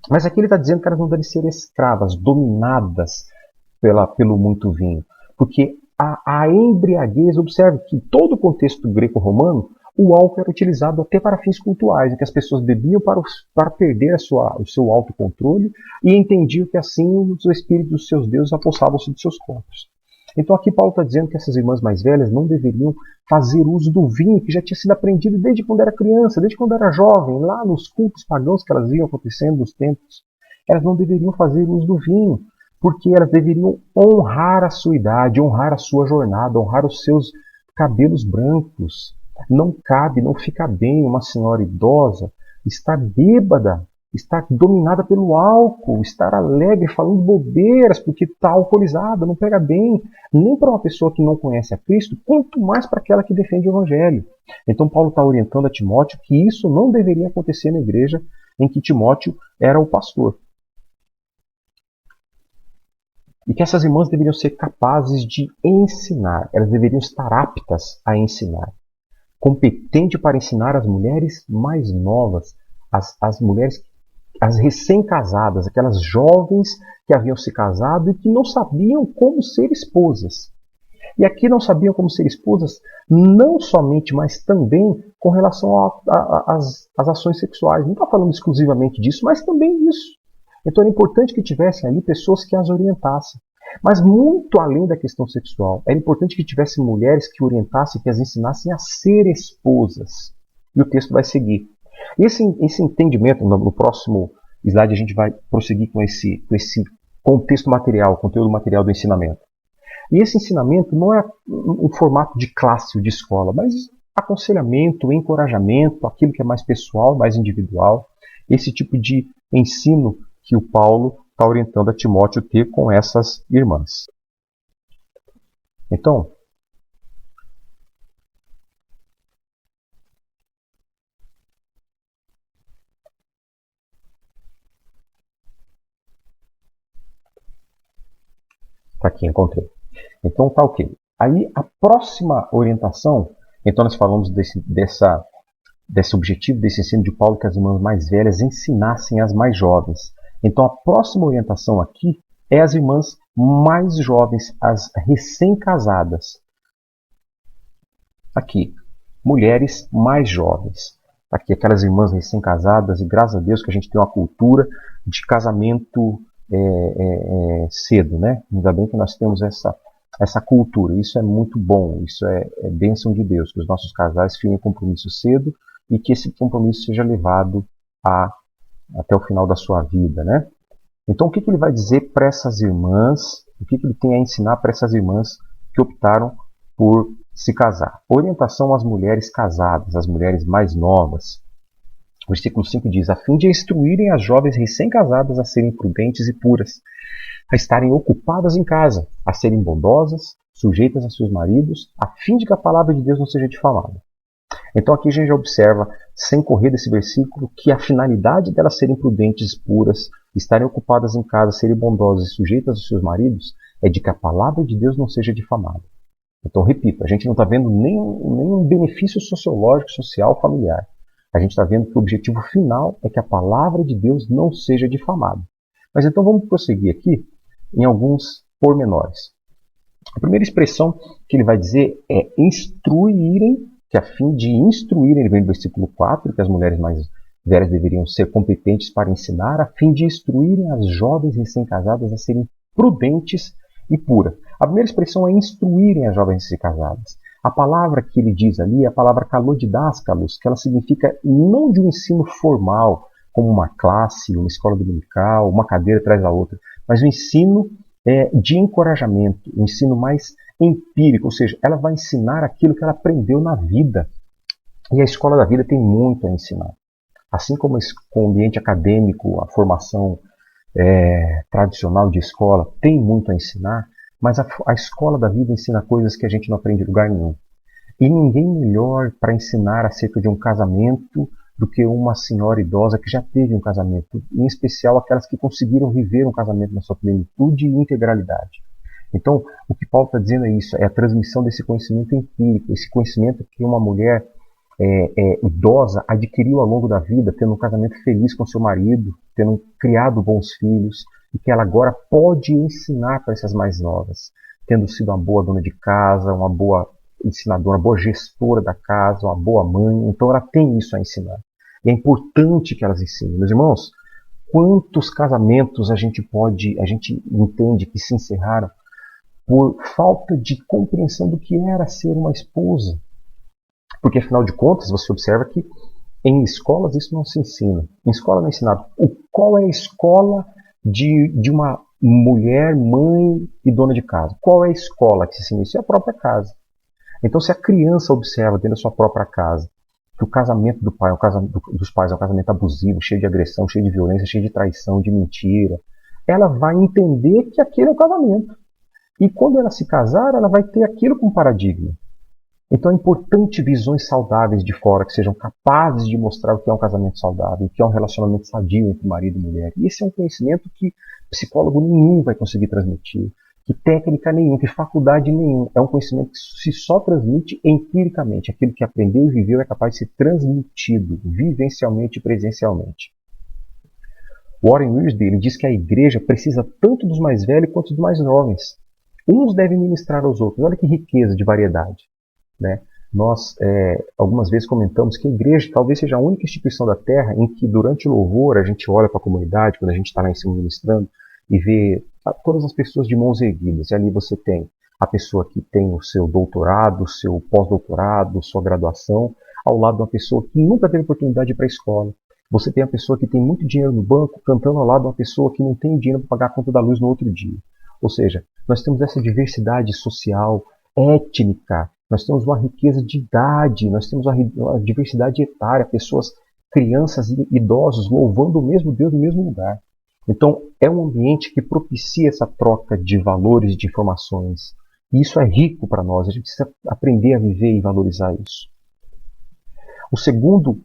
Mas aqui ele está dizendo que elas não devem ser escravas, dominadas pelo muito vinho. Porque a embriaguez, observe que em todo o contexto greco-romano, o álcool era utilizado até para fins cultuais, em que as pessoas bebiam para perder o seu autocontrole e entendiam que assim os espíritos dos seus deuses apossavam-se de seus corpos. Então aqui Paulo está dizendo que essas irmãs mais velhas não deveriam fazer uso do vinho, que já tinha sido aprendido desde quando era criança, desde quando era jovem, lá nos cultos pagãos que elas viam acontecendo nos templos. Elas não deveriam fazer uso do vinho, porque elas deveriam honrar a sua idade, honrar a sua jornada, honrar os seus cabelos brancos. Não cabe, não fica bem uma senhora idosa estar bêbada, estar dominada pelo álcool, estar alegre, falando bobeiras, porque está alcoolizada, não pega bem, nem para uma pessoa que não conhece a Cristo, quanto mais para aquela que defende o Evangelho. Então Paulo está orientando a Timóteo que isso não deveria acontecer na igreja em que Timóteo era o pastor. E que essas irmãs deveriam ser capazes de ensinar, elas deveriam estar aptas a ensinar. Competente para ensinar as mulheres mais novas, as mulheres, as recém-casadas, aquelas jovens que haviam se casado e que não sabiam como ser esposas. E aqui não sabiam como ser esposas, não somente, mas também com relação às ações sexuais. Não está falando exclusivamente disso, mas também disso. Então era importante que tivessem ali pessoas que as orientassem. Mas muito além da questão sexual, era importante que tivesse mulheres que orientassem, que as ensinassem a ser esposas. E o texto vai seguir. Esse entendimento, no próximo slide a gente vai prosseguir com esse contexto material, conteúdo material do ensinamento. E esse ensinamento não é um formato de classe ou de escola, mas aconselhamento, encorajamento, aquilo que é mais pessoal, mais individual. Esse tipo de ensino que o Paulo está orientando a Timóteo ter com essas irmãs. Então, tá aqui, encontrei. Então tá ok. Aí a próxima orientação, então nós falamos desse objetivo, desse ensino de Paulo, que as irmãs mais velhas ensinassem as mais jovens. Então a próxima orientação aqui é as irmãs mais jovens, as recém-casadas. Aqui, mulheres mais jovens. Aqui, aquelas irmãs recém-casadas, e graças a Deus que a gente tem uma cultura de casamento cedo, né? Ainda bem que nós temos essa cultura. Isso é muito bom, isso é bênção de Deus, que os nossos casais firmem compromisso cedo e que esse compromisso seja levado até o final da sua vida, né? Então, o que ele vai dizer para essas irmãs, o que ele tem a ensinar para essas irmãs que optaram por se casar? Orientação às mulheres casadas, às mulheres mais novas. O versículo 5 diz: a fim de instruírem as jovens recém-casadas a serem prudentes e puras, a estarem ocupadas em casa, a serem bondosas, sujeitas a seus maridos, a fim de que a palavra de Deus não seja difamada. Então aqui a gente já observa, sem correr desse versículo, que a finalidade delas serem prudentes, puras, estarem ocupadas em casa, serem bondosas e sujeitas aos seus maridos, é de que a palavra de Deus não seja difamada. Então, repito, a gente não está vendo nenhum benefício sociológico, social, familiar. A gente está vendo que o objetivo final é que a palavra de Deus não seja difamada. Mas então vamos prosseguir aqui em alguns pormenores. A primeira expressão que ele vai dizer é instruírem que a fim de instruir, ele vem do versículo 4, que as mulheres mais velhas deveriam ser competentes para ensinar, a fim de instruírem as jovens recém-casadas a serem prudentes e puras. A primeira expressão é instruírem as jovens recém-casadas. A palavra que ele diz ali é a palavra kalodidaskalos, que ela significa não de um ensino formal, como uma classe, uma escola dominical, uma cadeira atrás da outra, mas um ensino de encorajamento, um ensino mais empírico, ou seja, ela vai ensinar aquilo que ela aprendeu na vida. E a escola da vida tem muito a ensinar. Assim como o ambiente acadêmico, a formação tradicional de escola tem muito a ensinar, mas a escola da vida ensina coisas que a gente não aprende em lugar nenhum. E ninguém melhor para ensinar acerca de um casamento do que uma senhora idosa que já teve um casamento, em especial aquelas que conseguiram viver um casamento na sua plenitude e integralidade. Então, o que Paulo está dizendo é isso, é a transmissão desse conhecimento empírico, esse conhecimento que uma mulher idosa adquiriu ao longo da vida, tendo um casamento feliz com seu marido, tendo criado bons filhos, e que ela agora pode ensinar para essas mais novas, tendo sido uma boa dona de casa, uma boa ensinadora, uma boa gestora da casa, uma boa mãe. Então ela tem isso a ensinar. E é importante que elas ensinem. Meus irmãos, quantos casamentos a gente entende que se encerraram por falta de compreensão do que era ser uma esposa. Porque, afinal de contas, você observa que em escolas isso não se ensina. Em escola não é ensinado. Qual é a escola de uma mulher, mãe e dona de casa? Qual é a escola que se ensina isso? É a própria casa. Então, se a criança observa dentro da sua própria casa que o casamento dos pais é um casamento abusivo, cheio de agressão, cheio de violência, cheio de traição, de mentira, ela vai entender que aquele é o casamento. E quando ela se casar, ela vai ter aquilo como paradigma. Então é importante visões saudáveis de fora, que sejam capazes de mostrar o que é um casamento saudável, o que é um relacionamento sadio entre marido e mulher. E esse é um conhecimento que psicólogo nenhum vai conseguir transmitir, que técnica nenhuma, que faculdade nenhuma. É um conhecimento que se só transmite empiricamente. Aquilo que aprendeu e viveu é capaz de ser transmitido vivencialmente e presencialmente. Warren Wiersbe diz que a igreja precisa tanto dos mais velhos quanto dos mais jovens. Uns devem ministrar aos outros. Olha que riqueza de variedade. Né? Nós algumas vezes comentamos que a igreja talvez seja a única instituição da Terra em que durante o louvor a gente olha para a comunidade, quando a gente está lá em cima ministrando, e vê todas as pessoas de mãos erguidas. E ali você tem a pessoa que tem o seu doutorado, o seu pós-doutorado, sua graduação, ao lado de uma pessoa que nunca teve oportunidade de ir para a escola. Você tem a pessoa que tem muito dinheiro no banco cantando ao lado de uma pessoa que não tem dinheiro para pagar a conta da luz no outro dia. Ou seja, nós temos essa diversidade social, étnica, nós temos uma riqueza de idade, nós temos uma diversidade etária, pessoas, crianças e idosos louvando o mesmo Deus no mesmo lugar. Então, é um ambiente que propicia essa troca de valores e de informações. E isso é rico para nós, a gente precisa aprender a viver e valorizar isso. O segundo,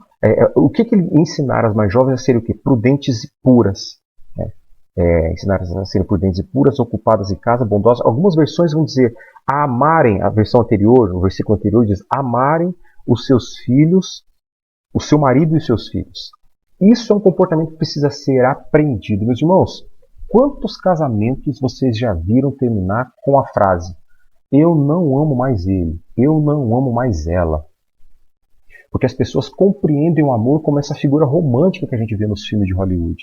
o que ele ensinar as mais jovens a serem o quê? Prudentes e puras. Ensinar a serem prudentes e puras, ocupadas em casa, bondosas. Algumas versões vão dizer a amarem, a versão anterior, o versículo anterior diz amarem os seus filhos, o seu marido e os seus filhos. Isso é um comportamento que precisa ser aprendido. Meus irmãos, quantos casamentos vocês já viram terminar com a frase eu não amo mais ele, eu não amo mais ela? Porque as pessoas compreendem o amor como essa figura romântica que a gente vê nos filmes de Hollywood.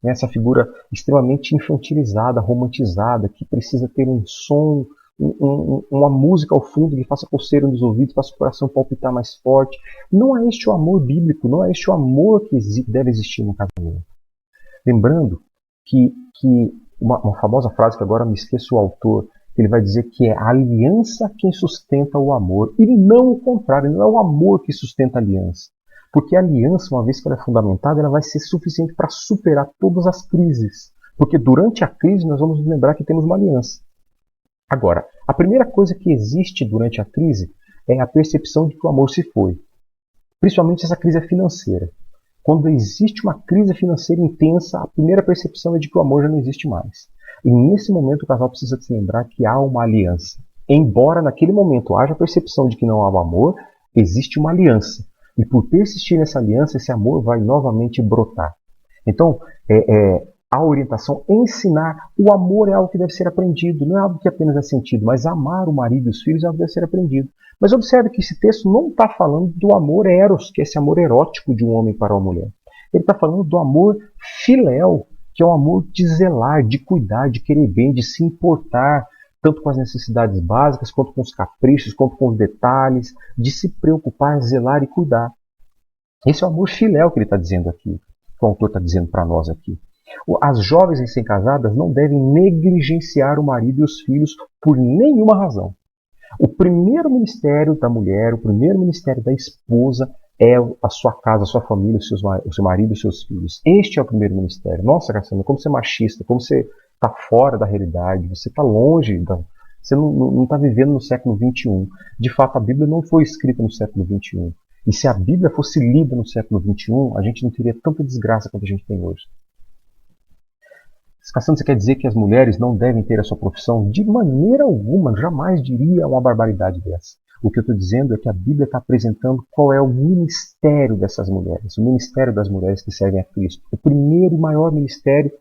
Essa figura extremamente infantilizada, romantizada, que precisa ter um som, uma música ao fundo que faça coceira nos ouvidos, faça o coração palpitar mais forte. Não é este o amor bíblico, não é este o amor que deve existir no casamento. Lembrando que uma famosa frase, que agora me esqueço o autor, ele vai dizer que é a aliança quem sustenta o amor, e não o contrário, não é o amor que sustenta a aliança. Porque a aliança, uma vez que ela é fundamentada, ela vai ser suficiente para superar todas as crises. Porque durante a crise nós vamos nos lembrar que temos uma aliança. Agora, a primeira coisa que existe durante a crise é a percepção de que o amor se foi. Principalmente essa crise financeira. Quando existe uma crise financeira intensa, a primeira percepção é de que o amor já não existe mais. E nesse momento o casal precisa se lembrar que há uma aliança. Embora naquele momento haja a percepção de que não há o amor, existe uma aliança. E por persistir nessa aliança, esse amor vai novamente brotar. Então, a orientação, ensinar. O amor é algo que deve ser aprendido, não é algo que apenas é sentido, mas amar o marido e os filhos é algo que deve ser aprendido. Mas observe que esse texto não está falando do amor eros, que é esse amor erótico de um homem para uma mulher. Ele está falando do amor filéu, que é o amor de zelar, de cuidar, de querer bem, de se importar, tanto com as necessidades básicas, quanto com os caprichos, quanto com os detalhes, de se preocupar, zelar e cuidar. Esse é o amor filéu que ele está dizendo aqui, que o autor está dizendo para nós aqui. As jovens recém-casadas não devem negligenciar o marido e os filhos por nenhuma razão. O primeiro ministério da mulher, o primeiro ministério da esposa é a sua casa, a sua família, o seu marido e os seus filhos. Este é o primeiro ministério. Nossa, Cassandra, como você é machista, como você está fora da realidade, você está longe, você não está vivendo no século XXI. De fato, a Bíblia não foi escrita no século XXI. E se a Bíblia fosse lida no século XXI, a gente não teria tanta desgraça quanto a gente tem hoje. Cassandra, você quer dizer que as mulheres não devem ter a sua profissão? De maneira alguma, jamais diria uma barbaridade dessa. O que eu estou dizendo é que a Bíblia está apresentando qual é o ministério dessas mulheres, o ministério das mulheres que servem a Cristo. O primeiro e maior ministério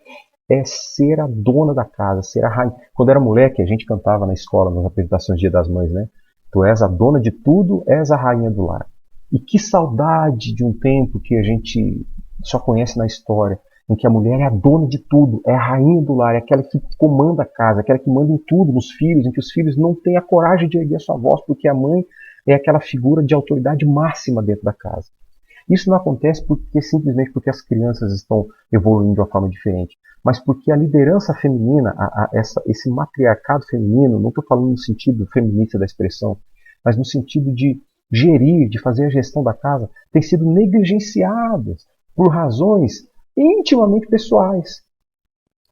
é ser a dona da casa, ser a rainha. Quando era moleque, a gente cantava na escola, nas apresentações do Dia das Mães, né? Tu és a dona de tudo, és a rainha do lar. E que saudade de um tempo que a gente só conhece na história, em que a mulher é a dona de tudo, é a rainha do lar, é aquela que comanda a casa, aquela que manda em tudo, nos filhos, em que os filhos não têm a coragem de erguer a sua voz, porque a mãe é aquela figura de autoridade máxima dentro da casa. Isso não acontece simplesmente porque as crianças estão evoluindo de uma forma diferente, mas porque a liderança feminina, esse matriarcado feminino, não estou falando no sentido feminista da expressão, mas no sentido de gerir, de fazer a gestão da casa, tem sido negligenciadas por razões intimamente pessoais.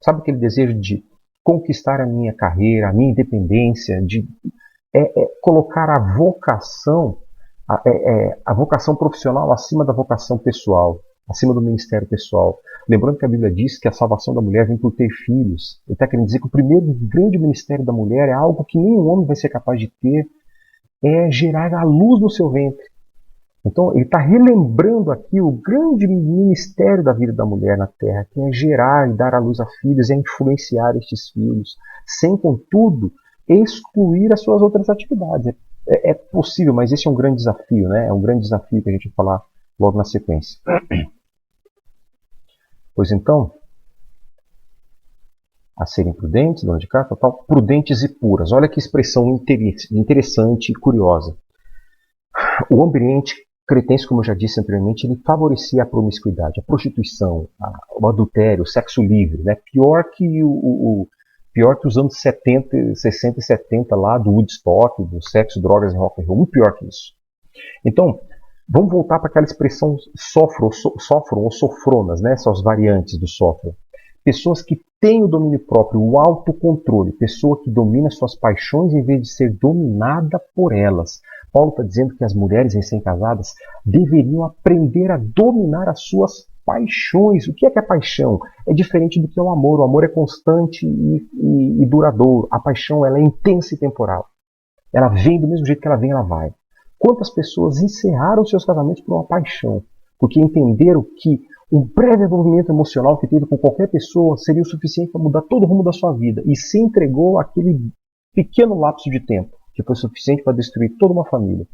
Sabe aquele desejo de conquistar a minha carreira, a minha independência, de colocar a vocação profissional acima da vocação pessoal, acima do ministério pessoal. Lembrando que a Bíblia diz que a salvação da mulher vem por ter filhos. Ele está querendo dizer que o primeiro grande ministério da mulher é algo que nenhum homem vai ser capaz de ter, é gerar a luz no seu ventre. Então, ele está relembrando aqui o grande ministério da vida da mulher na Terra, que é gerar e dar à luz a filhos, é influenciar estes filhos, sem, contudo, excluir as suas outras atividades. É possível, mas esse é um grande desafio, né? É um grande desafio que a gente vai falar logo na sequência. Pois então, a serem prudentes, dona de casa, tal, prudentes e puras. Olha que expressão interessante e curiosa. O ambiente cretense, como eu já disse anteriormente, ele favorecia a promiscuidade, a prostituição, o adultério, o sexo livre, né? Pior que os anos 70, 60 e 70 lá do Woodstock, do sexo, drogas e rock and roll, muito pior que isso. Então, vamos voltar para aquela expressão sofram ou sofronas, né? Essas variantes do sofro. Pessoas que têm o domínio próprio, o autocontrole, pessoa que domina suas paixões em vez de ser dominada por elas. Paulo está dizendo que as mulheres recém-casadas deveriam aprender a dominar as suas paixões. O que é paixão? É diferente do que é o amor. O amor é constante e duradouro. A paixão ela é intensa e temporal. Ela vem do mesmo jeito que ela vem, ela vai. Quantas pessoas encerraram seus casamentos por uma paixão? Porque entenderam que um breve envolvimento emocional que teve com qualquer pessoa seria o suficiente para mudar todo o rumo da sua vida. E se entregou àquele pequeno lapso de tempo que foi suficiente para destruir toda uma família.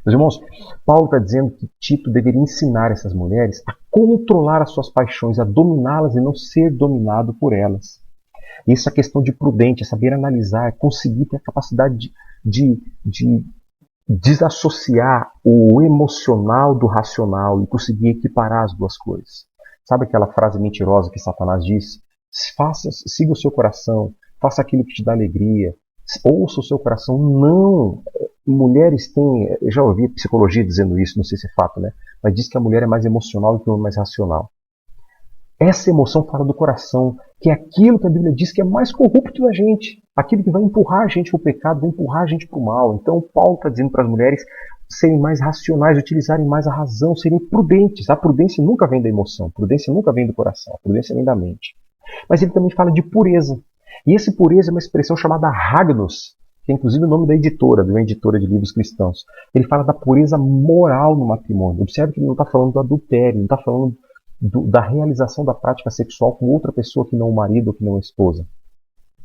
Meus irmãos, Paulo está dizendo que Tito deveria ensinar essas mulheres a controlar as suas paixões, a dominá-las e não ser dominado por elas. Isso é a questão de prudente, é saber analisar, conseguir ter a capacidade de desassociar o emocional do racional e conseguir equiparar as duas coisas. Sabe aquela frase mentirosa que Satanás diz? Siga o seu coração, faça aquilo que te dá alegria, ouça o seu coração. Não! Mulheres têm, eu já ouvi psicologia dizendo isso, não sei se é fato, né? Mas diz que a mulher é mais emocional do que o homem mais racional. Essa emoção fala do coração, que é aquilo que a Bíblia diz que é mais corrupto da gente, aquilo que vai empurrar a gente para o pecado, vai empurrar a gente para o mal. Então Paulo está dizendo para as mulheres serem mais racionais, utilizarem mais a razão, serem prudentes. A prudência nunca vem da emoção, a prudência nunca vem do coração, a prudência vem da mente. Mas ele também fala de pureza. E essa pureza é uma expressão chamada hagnos, que é inclusive o nome da editora, de uma editora de livros cristãos. Ele fala da pureza moral no matrimônio. Observe que ele não está falando do adultério, não está falando da realização da prática sexual com outra pessoa que não o marido ou que não a esposa.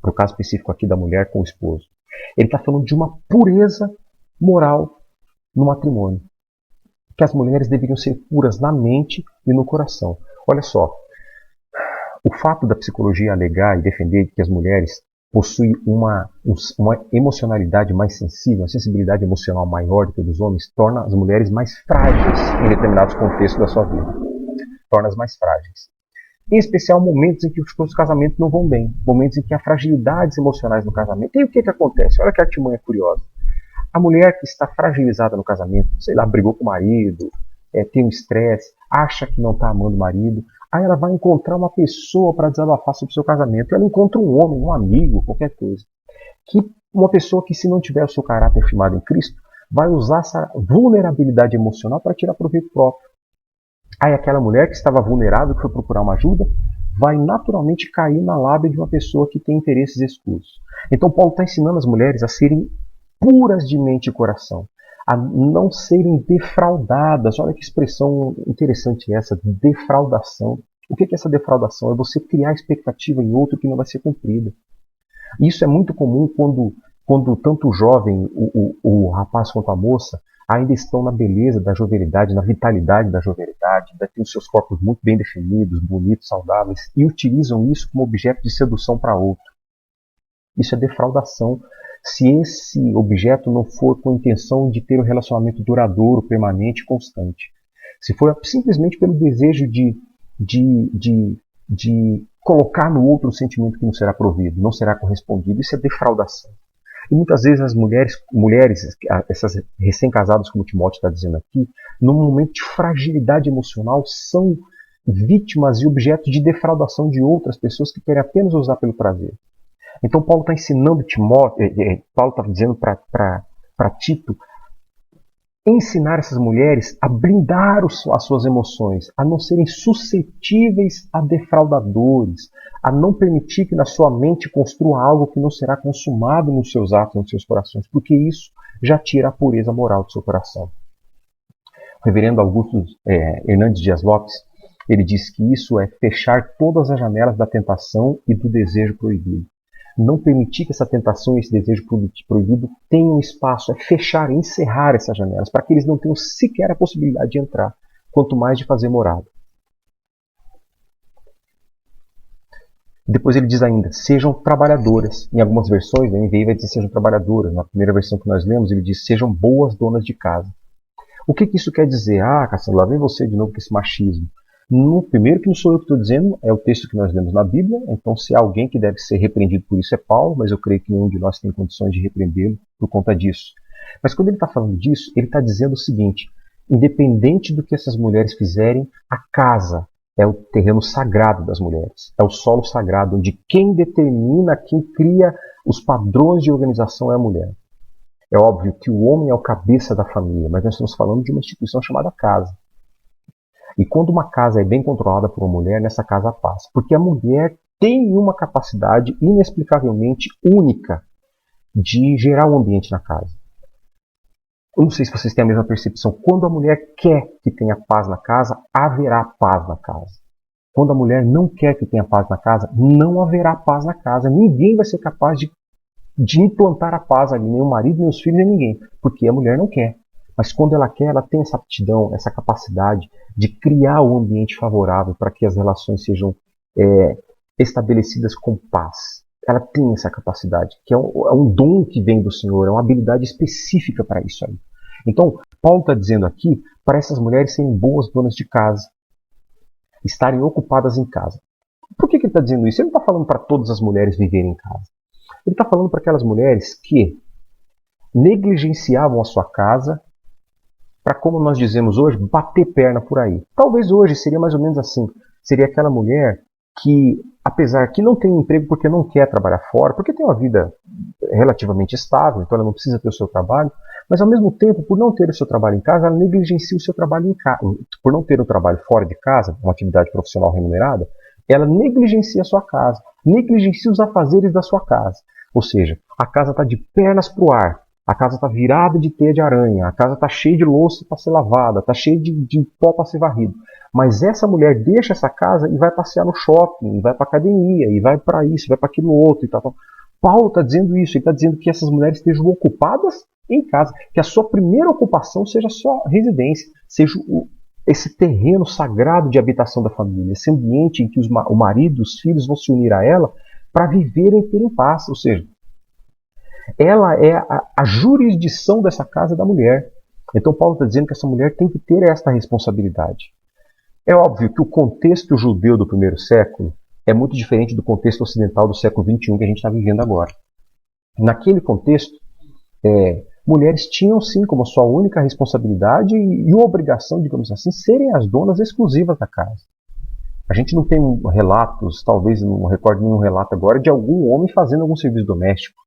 No caso específico aqui da mulher com o esposo. Ele está falando de uma pureza moral no matrimônio. Que as mulheres deveriam ser puras na mente e no coração. Olha só, o fato da psicologia alegar e defender que as mulheres possuem uma emocionalidade mais sensível, uma sensibilidade emocional maior do que a dos homens, torna as mulheres mais frágeis em determinados contextos da sua vida. Torna-as mais frágeis. Em especial momentos em que os casamentos não vão bem, momentos em que há fragilidades emocionais no casamento. E o que acontece? Olha que artimanha curiosa. A mulher que está fragilizada no casamento, sei lá, brigou com o marido, tem um estresse, acha que não está amando o marido, aí ela vai encontrar uma pessoa para desabafar sobre o seu casamento. Ela encontra um homem, um amigo, qualquer coisa. Uma pessoa que, se não tiver o seu caráter firmado em Cristo, vai usar essa vulnerabilidade emocional para tirar proveito próprio. Aí aquela mulher que estava vulnerável, que foi procurar uma ajuda, vai naturalmente cair na lábia de uma pessoa que tem interesses escusos. Então Paulo está ensinando as mulheres a serem puras de mente e coração, a não serem defraudadas. Olha que expressão interessante essa, defraudação. O que é essa defraudação? É você criar expectativa em outro que não vai ser cumprida. Isso é muito comum quando tanto o jovem, o rapaz quanto a moça, ainda estão na beleza da jovialidade, na vitalidade da jovialidade, ainda têm os seus corpos muito bem definidos, bonitos, saudáveis, e utilizam isso como objeto de sedução para outro. Isso é defraudação. Se esse objeto não for com a intenção de ter um relacionamento duradouro, permanente, constante. Se for simplesmente pelo desejo de colocar no outro um sentimento que não será provido, não será correspondido, isso é defraudação. E muitas vezes as mulheres, essas recém-casadas, como o Timóteo está dizendo aqui, num momento de fragilidade emocional, são vítimas e objeto de defraudação de outras pessoas que querem apenas usar pelo prazer. Então Paulo está ensinando Paulo está dizendo para Tito ensinar essas mulheres a blindar as suas emoções, a não serem suscetíveis a defraudadores, a não permitir que na sua mente construa algo que não será consumado nos seus atos, nos seus corações, porque isso já tira a pureza moral do seu coração. O reverendo Augusto Hernandes Dias Lopes, ele diz que isso é fechar todas as janelas da tentação e do desejo proibido. Não permitir que essa tentação e esse desejo proibido tenham espaço, é fechar, encerrar essas janelas, para que eles não tenham sequer a possibilidade de entrar, quanto mais de fazer morada. Depois ele diz ainda, sejam trabalhadoras. Em algumas versões, a NVI vai dizer sejam trabalhadoras. Na primeira versão que nós lemos, ele diz sejam boas donas de casa. O que isso quer dizer? Cassandra, lá vem você de novo com esse machismo. Primeiro que não sou eu que estou dizendo, é o texto que nós lemos na Bíblia, então se há alguém que deve ser repreendido por isso é Paulo, mas eu creio que nenhum de nós tem condições de repreendê-lo por conta disso. Mas quando ele está falando disso, ele está dizendo o seguinte, independente do que essas mulheres fizerem, a casa é o terreno sagrado das mulheres, é o solo sagrado, onde quem determina, quem cria os padrões de organização é a mulher. É óbvio que o homem é o cabeça da família, mas nós estamos falando de uma instituição chamada casa. E quando uma casa é bem controlada por uma mulher, nessa casa há paz. Porque a mulher tem uma capacidade inexplicavelmente única de gerar um ambiente na casa. Eu não sei se vocês têm a mesma percepção. Quando a mulher quer que tenha paz na casa, haverá paz na casa. Quando a mulher não quer que tenha paz na casa, não haverá paz na casa. Ninguém vai ser capaz de implantar a paz ali, nem o marido, nem os filhos, nem ninguém. Porque a mulher não quer. Mas quando ela quer, ela tem essa aptidão, essa capacidade de criar um ambiente favorável para que as relações sejam estabelecidas com paz. Ela tem essa capacidade, que é um dom que vem do Senhor, é uma habilidade específica para isso aí. Então, Paulo está dizendo aqui para essas mulheres serem boas donas de casa, estarem ocupadas em casa. Por que ele está dizendo isso? Ele não está falando para todas as mulheres viverem em casa. Ele está falando para aquelas mulheres que negligenciavam a sua casa, para, como nós dizemos hoje, bater perna por aí. Talvez hoje seria mais ou menos assim. Seria aquela mulher que, apesar que não tem emprego porque não quer trabalhar fora, porque tem uma vida relativamente estável, então ela não precisa ter o seu trabalho, mas ao mesmo tempo, por não ter o seu trabalho em casa, ela negligencia o seu trabalho em casa. Por não ter o trabalho fora de casa, uma atividade profissional remunerada, ela negligencia a sua casa, negligencia os afazeres da sua casa. Ou seja, a casa está de pernas para o ar. A casa está virada de teia de aranha, a casa está cheia de louça para ser lavada, está cheia de pó para ser varrido. Mas essa mulher deixa essa casa e vai passear no shopping, e vai para academia, e vai para isso, vai para aquilo outro e tal. Paulo está dizendo isso, ele está dizendo que essas mulheres estejam ocupadas em casa, que a sua primeira ocupação seja a sua residência, seja esse terreno sagrado de habitação da família, esse ambiente em que o marido e os filhos vão se unir a ela para viverem e terem paz. Ou seja, ela é a jurisdição dessa casa da mulher. Então Paulo está dizendo que essa mulher tem que ter esta responsabilidade. É óbvio que o contexto judeu do primeiro século é muito diferente do contexto ocidental do século XXI que a gente está vivendo agora. Naquele contexto, mulheres tinham sim como sua única responsabilidade e obrigação, digamos assim, serem as donas exclusivas da casa. A gente não tem relatos, talvez não recordo nenhum relato agora, de algum homem fazendo algum serviço doméstico,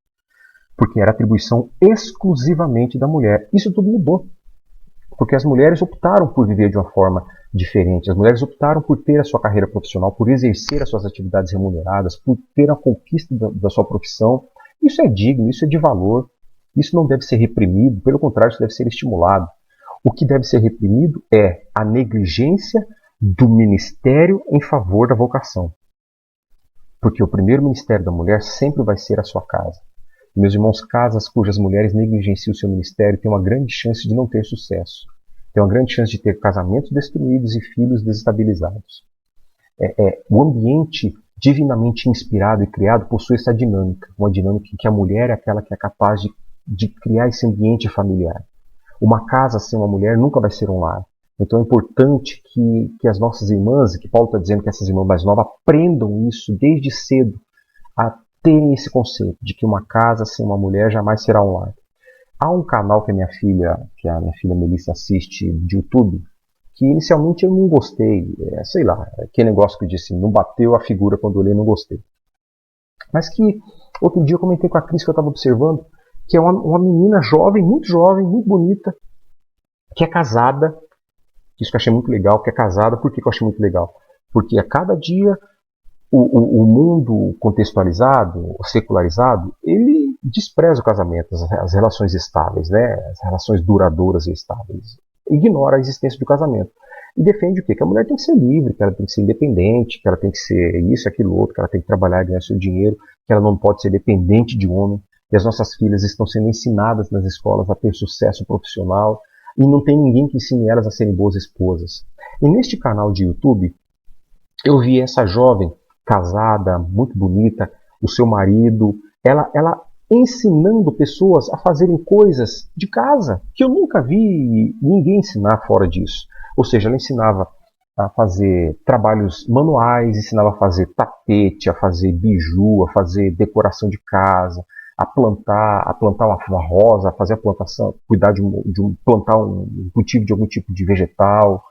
porque era atribuição exclusivamente da mulher. Isso tudo mudou, porque as mulheres optaram por viver de uma forma diferente. As mulheres optaram por ter a sua carreira profissional, por exercer as suas atividades remuneradas, por ter a conquista da sua profissão. Isso é digno, isso é de valor. Isso não deve ser reprimido, pelo contrário, isso deve ser estimulado. O que deve ser reprimido é a negligência do ministério em favor da vocação. Porque o primeiro ministério da mulher sempre vai ser a sua casa. Meus irmãos, casas cujas mulheres negligenciam o seu ministério têm uma grande chance de não ter sucesso. Tem uma grande chance de ter casamentos destruídos e filhos desestabilizados. O ambiente divinamente inspirado e criado possui essa dinâmica. Uma dinâmica em que a mulher é aquela que é capaz de criar esse ambiente familiar. Uma casa sem uma mulher nunca vai ser um lar. Então é importante que as nossas irmãs, que Paulo está dizendo que essas irmãs mais novas, aprendam isso desde cedo, a terem esse conceito de que uma casa sem uma mulher jamais será um lar. Há um canal que a minha filha Melissa assiste de YouTube, que inicialmente eu não gostei, sei lá, que negócio que eu disse, não bateu a figura quando eu olhei, não gostei. Mas que outro dia eu comentei com a Cris que eu estava observando, que é uma menina jovem, muito bonita, que é casada. Isso que eu achei muito legal, que é casada. Por que eu achei muito legal? Porque a cada dia o mundo contextualizado, secularizado, ele despreza o casamento, as relações estáveis, né? As relações duradouras e estáveis. Ignora a existência do casamento. E defende o quê? Que a mulher tem que ser livre, que ela tem que ser independente, que ela tem que ser isso, aquilo, outro, que ela tem que trabalhar e ganhar seu dinheiro, que ela não pode ser dependente de homem. E as nossas filhas estão sendo ensinadas nas escolas a ter sucesso profissional e não tem ninguém que ensine elas a serem boas esposas. E neste canal de YouTube, eu vi essa jovem casada, muito bonita, o seu marido, ela ensinando pessoas a fazerem coisas de casa que eu nunca vi ninguém ensinar fora disso. Ou seja, ela ensinava a fazer trabalhos manuais, ensinava a fazer tapete, a fazer biju, a fazer decoração de casa, a plantar uma rosa, a fazer a plantação, cuidar plantar um cultivo de algum tipo de vegetal.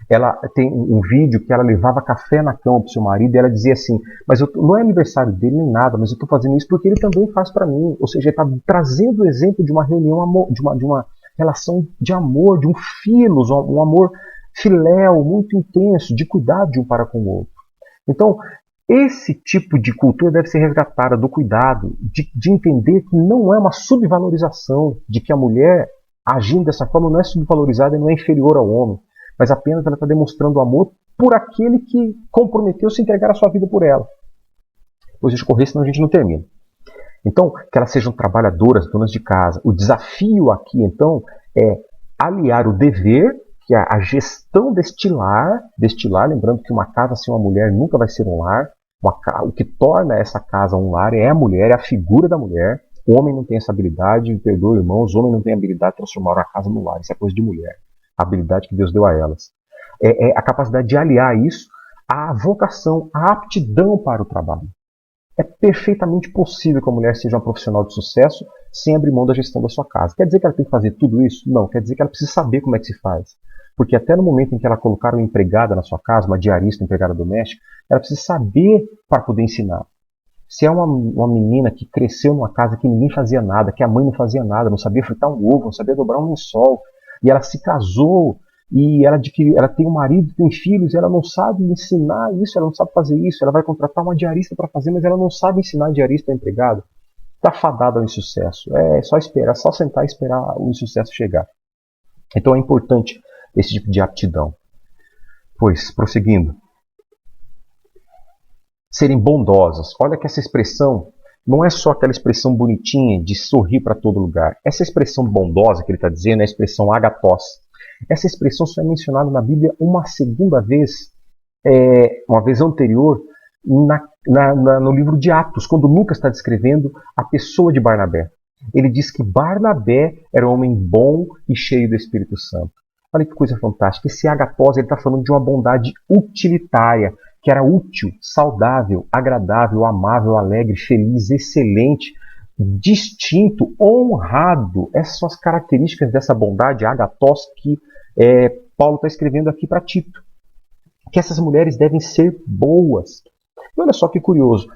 Ela tem um vídeo que ela levava café na cama para o seu marido e ela dizia assim, mas não é aniversário dele nem nada, mas eu estou fazendo isso porque ele também faz para mim. Ou seja, ele está trazendo o exemplo de uma reunião, de uma relação de amor, de um filos, um amor filéu, muito intenso, de cuidado de um para com o outro. Então, esse tipo de cultura deve ser resgatada do cuidado, de entender que não é uma subvalorização, de que a mulher, agindo dessa forma, não é subvalorizada e não é inferior ao homem, mas apenas ela está demonstrando amor por aquele que comprometeu-se a entregar a sua vida por ela. Depois deixa eu correr, senão a gente não termina. Então, que elas sejam trabalhadoras, donas de casa. O desafio aqui, então, é aliar o dever, que é a gestão deste lar, lembrando que uma casa sem uma mulher nunca vai ser um lar. O que torna essa casa um lar é a mulher, é a figura da mulher. O homem não tem essa habilidade, me perdoe, irmãos, o homem não tem a habilidade de transformar uma casa num lar, isso é coisa de mulher. A habilidade que Deus deu a elas. É a capacidade de aliar isso à vocação, à aptidão para o trabalho. É perfeitamente possível que a mulher seja uma profissional de sucesso sem abrir mão da gestão da sua casa. Quer dizer que ela tem que fazer tudo isso? Não, quer dizer que ela precisa saber como é que se faz. Porque até no momento em que ela colocar uma empregada na sua casa, uma diarista, uma empregada doméstica, ela precisa saber para poder ensinar. Se é uma menina que cresceu numa casa que ninguém fazia nada, que a mãe não fazia nada, não sabia fritar um ovo, não sabia dobrar um lençol, e ela se casou, e ela tem um marido, tem filhos, e ela não sabe ensinar isso, ela não sabe fazer isso, ela vai contratar uma diarista para fazer, mas ela não sabe ensinar a diarista a empregada, está fadada ao insucesso. É só esperar, só sentar e esperar o insucesso chegar. Então é importante esse tipo de aptidão. Pois, prosseguindo, serem bondosas. Olha que essa expressão não é só aquela expressão bonitinha de sorrir para todo lugar. Essa expressão bondosa que ele está dizendo é a expressão agathos. Essa expressão só é mencionada na Bíblia uma segunda vez, uma vez anterior, no livro de Atos, quando Lucas está descrevendo a pessoa de Barnabé. Ele diz que Barnabé era um homem bom e cheio do Espírito Santo. Olha que coisa fantástica. Esse agathos, ele está falando de uma bondade utilitária, que era útil, saudável, agradável, amável, alegre, feliz, excelente, distinto, honrado. Essas são as características dessa bondade, agathos, que Paulo está escrevendo aqui para Tito. Que essas mulheres devem ser boas. E olha só que curioso.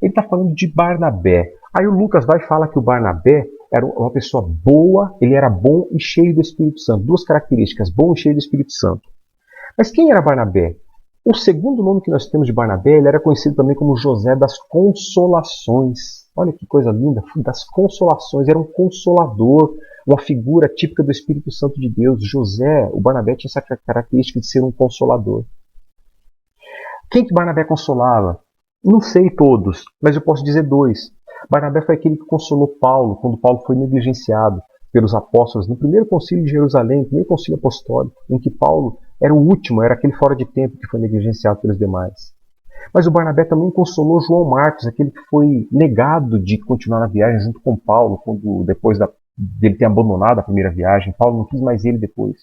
Ele está falando de Barnabé. Aí o Lucas vai falar que o Barnabé era uma pessoa boa, ele era bom e cheio do Espírito Santo. Duas características, bom e cheio do Espírito Santo. Mas quem era Barnabé? O segundo nome que nós temos de Barnabé, ele era conhecido também como José das Consolações. Olha que coisa linda, das consolações, era um consolador, uma figura típica do Espírito Santo de Deus. José, o Barnabé tinha essa característica de ser um consolador. Quem que Barnabé consolava? Não sei todos, mas eu posso dizer dois. Barnabé foi aquele que consolou Paulo, quando Paulo foi negligenciado pelos apóstolos, no primeiro concílio de Jerusalém, no primeiro concílio apostólico, em que Paulo era o último, era aquele fora de tempo que foi negligenciado pelos demais. Mas o Barnabé também consolou João Marcos, aquele que foi negado de continuar na viagem junto com Paulo, depois dele ter abandonado a primeira viagem. Paulo não quis mais ele depois.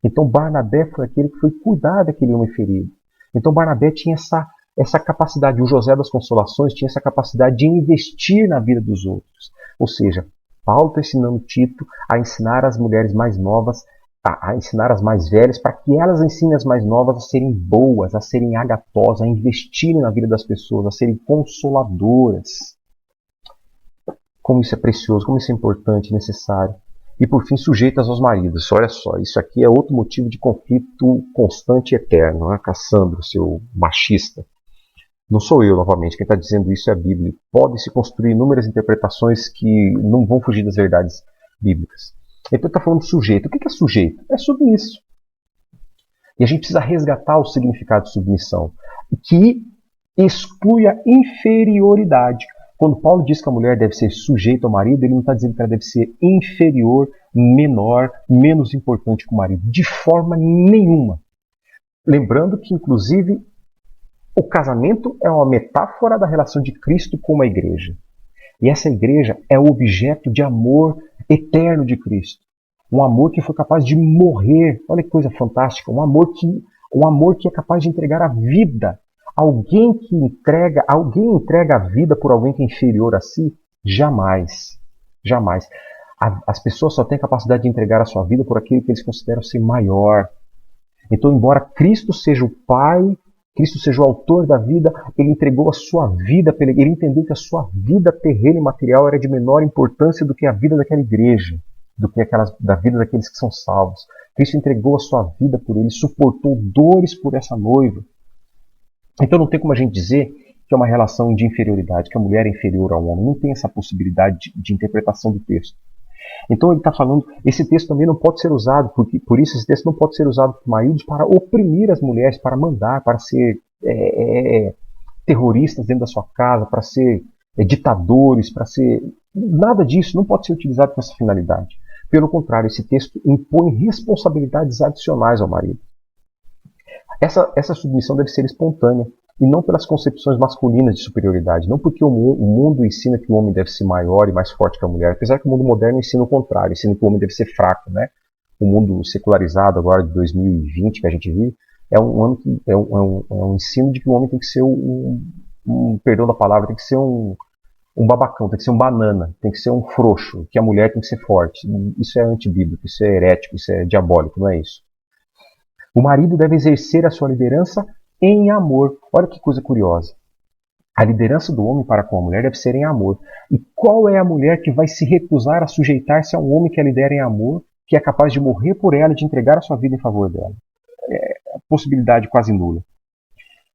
Então Barnabé foi aquele que foi cuidar daquele homem ferido. Então Barnabé tinha essa capacidade, o José das Consolações tinha essa capacidade de investir na vida dos outros. Ou seja, Paulo está ensinando Tito a ensinar as mulheres mais novas, a ensinar as mais velhas, para que elas ensinem as mais novas a serem boas, a serem agathos, a investirem na vida das pessoas, a serem consoladoras. Como isso é precioso, como isso é importante, necessário. E por fim, sujeitas aos maridos. Olha só, isso aqui é outro motivo de conflito constante e eterno. Né? Cassandro, seu machista. Não sou eu, novamente, quem está dizendo isso é a Bíblia. Pode-se construir inúmeras interpretações que não vão fugir das verdades bíblicas. Então está falando sujeito. O que é sujeito? É submisso. E a gente precisa resgatar o significado de submissão, que exclui a inferioridade. Quando Paulo diz que a mulher deve ser sujeita ao marido, ele não está dizendo que ela deve ser inferior, menor, menos importante que o marido. De forma nenhuma. Lembrando que, inclusive, o casamento é uma metáfora da relação de Cristo com a igreja. E essa igreja é o objeto de amor eterno de Cristo. Um amor que foi capaz de morrer. Olha que coisa fantástica. Um amor que é capaz de entregar a vida. Alguém entrega a vida por alguém que é inferior a si? Jamais. Jamais. As pessoas só têm a capacidade de entregar a sua vida por aquele que eles consideram ser maior. Então, embora Cristo seja o Pai, Cristo seja o autor da vida, ele entregou a sua vida, ele entendeu que a sua vida terrena e material era de menor importância do que a vida daquela igreja, do que da vida daqueles que são salvos. Cristo entregou a sua vida por ele, suportou dores por essa noiva. Então não tem como a gente dizer que é uma relação de inferioridade, que a mulher é inferior ao homem. Não tem essa possibilidade de interpretação do texto. Então ele está falando, esse texto também não pode ser usado, por isso esse texto não pode ser usado por maridos para oprimir as mulheres, para mandar, para ser terroristas dentro da sua casa, para ser ditadores, para ser... Nada disso não pode ser utilizado com essa finalidade. Pelo contrário, esse texto impõe responsabilidades adicionais ao marido. Essa submissão deve ser espontânea, e não pelas concepções masculinas de superioridade, não porque o mundo ensina que o homem deve ser maior e mais forte que a mulher, apesar que o mundo moderno ensina o contrário, ensina que o homem deve ser fraco, né? O mundo secularizado agora de 2020 que a gente vive é um ensino de que o homem tem que ser perdão da palavra, tem que ser um babacão, tem que ser um banana, tem que ser um frouxo, que a mulher tem que ser forte. Isso é antibíblico, isso é herético, isso é diabólico, não é isso. O marido deve exercer a sua liderança em amor. Olha que coisa curiosa. A liderança do homem para com a mulher deve ser em amor. E qual é a mulher que vai se recusar a sujeitar-se a um homem que a lidera em amor, que é capaz de morrer por ela e de entregar a sua vida em favor dela? É a possibilidade quase nula.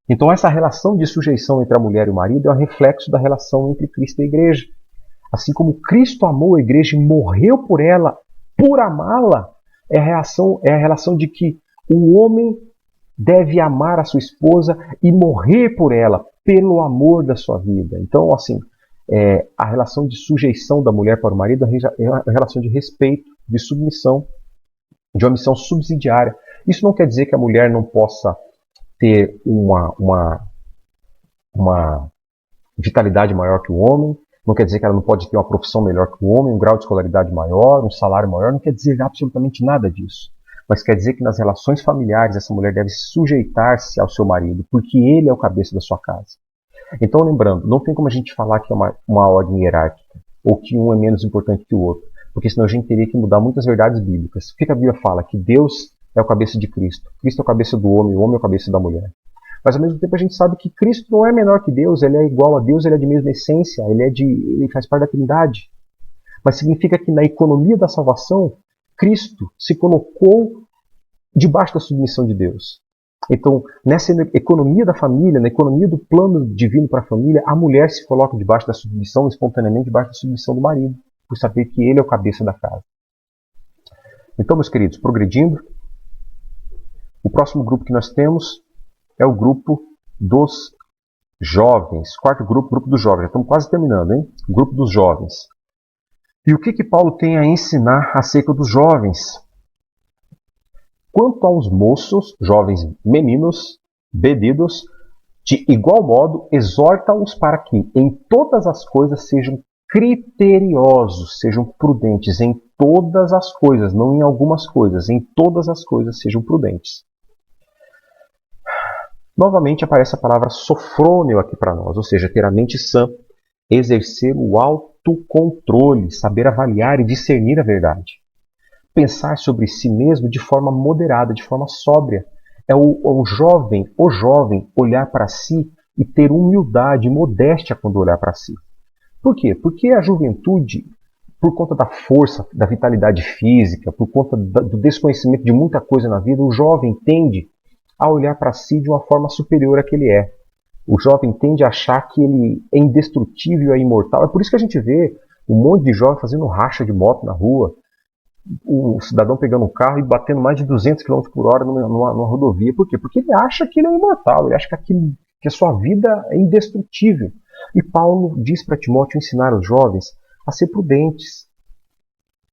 Então essa relação de sujeição entre a mulher e o marido é um reflexo da relação entre Cristo e a igreja. Assim como Cristo amou a igreja e morreu por ela, por amá-la, é a relação de que o homem deve amar a sua esposa e morrer por ela, pelo amor da sua vida. Então, assim, a relação de sujeição da mulher para o marido é uma relação de respeito, de submissão, de uma missão subsidiária. Isso não quer dizer que a mulher não possa ter uma vitalidade maior que o homem, não quer dizer que ela não pode ter uma profissão melhor que o homem, um grau de escolaridade maior, um salário maior, não quer dizer absolutamente nada disso. Mas quer dizer que nas relações familiares essa mulher deve sujeitar-se ao seu marido, porque ele é o cabeça da sua casa. Então, lembrando, não tem como a gente falar que é uma ordem hierárquica, ou que um é menos importante que o outro, porque senão a gente teria que mudar muitas verdades bíblicas. O que a Bíblia fala? Que Deus é o cabeça de Cristo, Cristo é o cabeça do homem, o homem é o cabeça da mulher. Mas ao mesmo tempo a gente sabe que Cristo não é menor que Deus, ele é igual a Deus, ele é de mesma essência, ele faz parte da Trindade. Mas significa que na economia da salvação, Cristo se colocou debaixo da submissão de Deus. Então, nessa economia da família, na economia do plano divino para a família, a mulher se coloca debaixo da submissão, espontaneamente debaixo da submissão do marido, por saber que ele é o cabeça da casa. Então, meus queridos, progredindo, o próximo grupo que nós temos é o grupo dos jovens. Quarto grupo, grupo dos jovens. Já estamos quase terminando, hein? O grupo dos jovens. E o que Paulo tem a ensinar acerca dos jovens? Quanto aos moços, jovens meninos, bebidos, de igual modo, exorta-os para que em todas as coisas sejam criteriosos, sejam prudentes em todas as coisas, não em algumas coisas, em todas as coisas sejam prudentes. Novamente aparece a palavra sofrônio aqui para nós, ou seja, ter a mente sã, exercer o autocontrole, saber avaliar e discernir a verdade. Pensar sobre si mesmo de forma moderada, de forma sóbria. É o jovem olhar para si e ter humildade e modéstia quando olhar para si. Por quê? Porque a juventude, por conta da força, da vitalidade física, por conta do desconhecimento de muita coisa na vida, o jovem tende a olhar para si de uma forma superior à que ele é. O jovem tende a achar que ele é indestrutível, é imortal. É por isso que a gente vê um monte de jovem fazendo racha de moto na rua, o cidadão pegando um carro e batendo mais de 200 km por hora numa rodovia. Por quê? Porque ele acha que ele é imortal, ele acha que a sua vida é indestrutível. E Paulo diz para Timóteo ensinar os jovens a ser prudentes,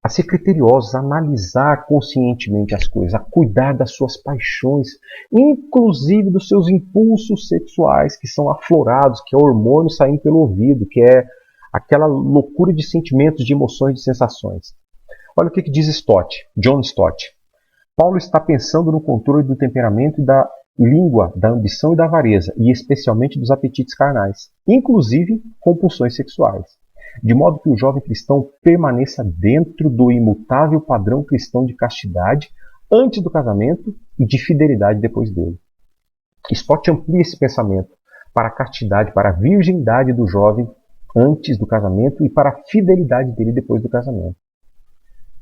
a ser criteriosos, a analisar conscientemente as coisas, a cuidar das suas paixões, inclusive dos seus impulsos sexuais que são aflorados, que é o hormônio saindo pelo ouvido, que é aquela loucura de sentimentos, de emoções, de sensações. Olha o que diz John Stott. Paulo está pensando no controle do temperamento e da língua, da ambição e da avareza, e especialmente dos apetites carnais, inclusive compulsões sexuais, de modo que o jovem cristão permaneça dentro do imutável padrão cristão de castidade antes do casamento e de fidelidade depois dele. Stott amplia esse pensamento para a castidade, para a virgindade do jovem antes do casamento e para a fidelidade dele depois do casamento.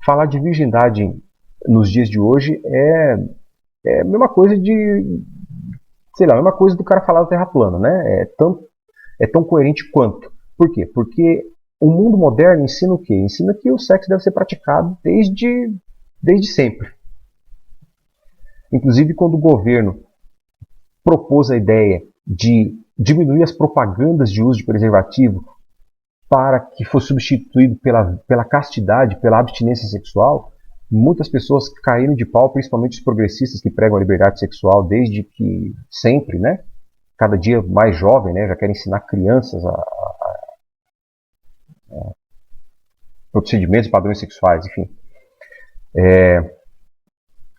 Falar de virgindade nos dias de hoje é a mesma coisa a mesma coisa do cara falar da Terra plana, né? É tão coerente quanto. Por quê? Porque o mundo moderno ensina o quê? Ensina que o sexo deve ser praticado desde sempre. Inclusive, quando o governo propôs a ideia de diminuir as propagandas de uso de preservativo para que fosse substituído pela castidade, pela abstinência sexual, muitas pessoas caíram de pau, principalmente os progressistas que pregam a liberdade sexual desde que sempre, né? Cada dia mais jovem, né? Já querem ensinar crianças a procedimentos e padrões sexuais, enfim.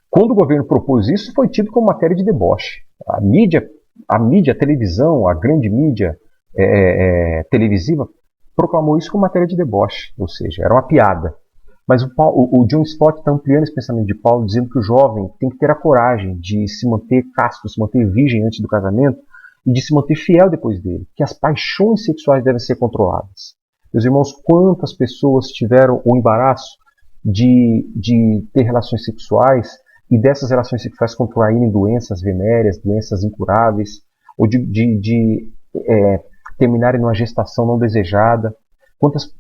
Quando o governo propôs isso, foi tido como matéria de deboche. A mídia, a televisão, a grande mídia televisiva proclamou isso como matéria de deboche, ou seja, era uma piada. Mas o John Stott está ampliando esse pensamento de Paulo, dizendo que o jovem tem que ter a coragem de se manter casto, se manter virgem antes do casamento e de se manter fiel depois dele, que as paixões sexuais devem ser controladas. Meus irmãos, quantas pessoas tiveram o embaraço de ter relações sexuais e dessas relações sexuais contraírem doenças venéreas, doenças incuráveis, ou de terminarem numa gestação não desejada.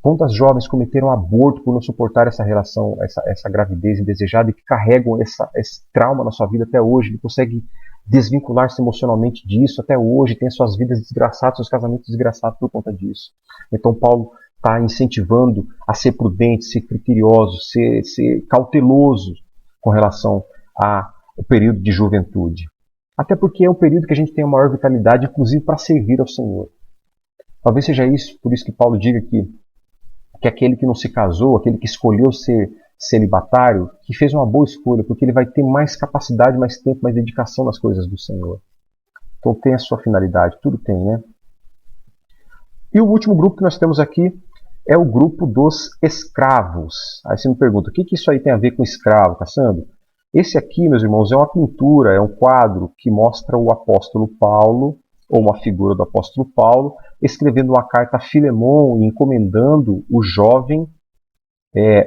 Quantas jovens cometeram aborto por não suportar essa relação, essa gravidez indesejada e que carregam esse trauma na sua vida até hoje, não conseguem desvincular-se emocionalmente disso, até hoje tem suas vidas desgraçadas, seus casamentos desgraçados por conta disso. Então Paulo está incentivando a ser prudente, ser criterioso, ser cauteloso com relação ao período de juventude. Até porque é um período que a gente tem a maior vitalidade, inclusive para servir ao Senhor. Talvez seja isso, por isso que Paulo diga que aquele que não se casou, aquele que escolheu ser celibatário, que fez uma boa escolha, porque ele vai ter mais capacidade, mais tempo, mais dedicação nas coisas do Senhor. Então tem a sua finalidade, tudo tem, né? E o último grupo que nós temos aqui é o grupo dos escravos. Aí você me pergunta, o que isso aí tem a ver com escravo, Cassandro? Esse aqui, meus irmãos, é uma pintura, é um quadro que mostra o apóstolo Paulo, ou uma figura do apóstolo Paulo, escrevendo uma carta a Filemon e encomendando o jovem,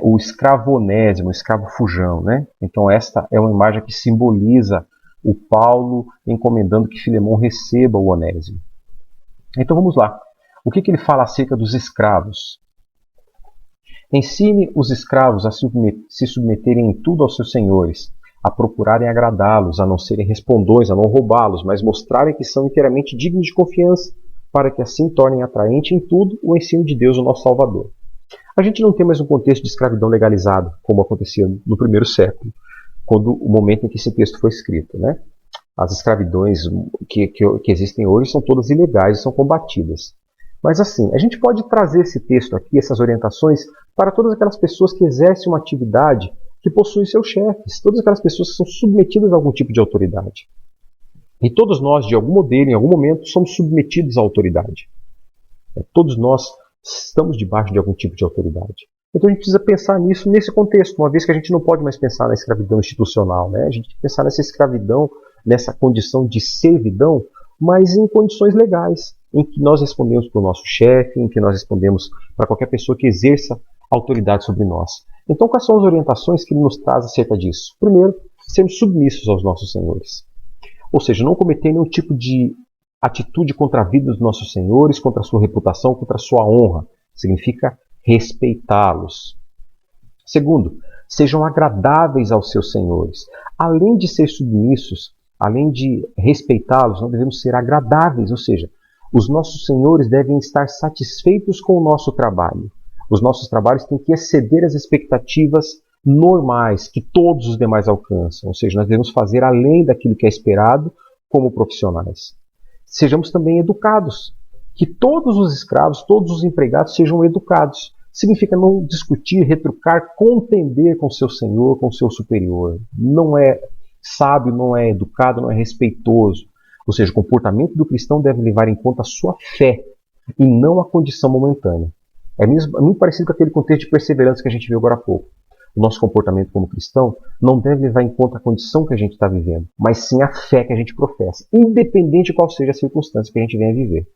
o escravo Onésimo, o escravo fujão, né? Então esta é uma imagem que simboliza o Paulo encomendando que Filemon receba o Onésimo. Então vamos lá. O que ele fala acerca dos escravos? Ensine os escravos a se submeterem em tudo aos seus senhores, a procurarem agradá-los, a não serem respondões, a não roubá-los, mas mostrarem que são inteiramente dignos de confiança, para que assim tornem atraente em tudo o ensino de Deus, o nosso Salvador. A gente não tem mais um contexto de escravidão legalizado, como acontecia no primeiro século, quando o momento em que esse texto foi escrito, né? As escravidões que existem hoje são todas ilegais e são combatidas. Mas assim, a gente pode trazer esse texto aqui, essas orientações, para todas aquelas pessoas que exercem uma atividade que possuem seus chefes, todas aquelas pessoas que são submetidas a algum tipo de autoridade. E todos nós, de algum modelo, em algum momento, somos submetidos à autoridade. Todos nós estamos debaixo de algum tipo de autoridade. Então a gente precisa pensar nisso nesse contexto, uma vez que a gente não pode mais pensar na escravidão institucional, né? A gente tem que pensar nessa escravidão, nessa condição de servidão, mas em condições legais, em que nós respondemos para o nosso chefe, em que nós respondemos para qualquer pessoa que exerça autoridade sobre nós. Então quais são as orientações que ele nos traz acerca disso? Primeiro, sermos submissos aos nossos senhores. Ou seja, não cometer nenhum tipo de atitude contra a vida dos nossos senhores, contra a sua reputação, contra a sua honra. Significa respeitá-los. Segundo, sejam agradáveis aos seus senhores. Além de ser submissos, além de respeitá-los, nós devemos ser agradáveis, ou seja, os nossos senhores devem estar satisfeitos com o nosso trabalho. Os nossos trabalhos têm que exceder as expectativas normais que todos os demais alcançam, ou seja, nós devemos fazer além daquilo que é esperado como profissionais. Sejamos também educados, que todos os escravos, todos os empregados sejam educados. Significa não discutir, retrucar, contender com seu senhor, com seu superior. Não é sábio, não é educado, não é respeitoso. Ou seja, o comportamento do cristão deve levar em conta a sua fé e não a condição momentânea. É muito parecido com aquele contexto de perseverança que a gente viu agora há pouco. O nosso comportamento como cristão não deve levar em conta a condição que a gente está vivendo, mas sim a fé que a gente professa, independente de qual seja a circunstância que a gente venha viver.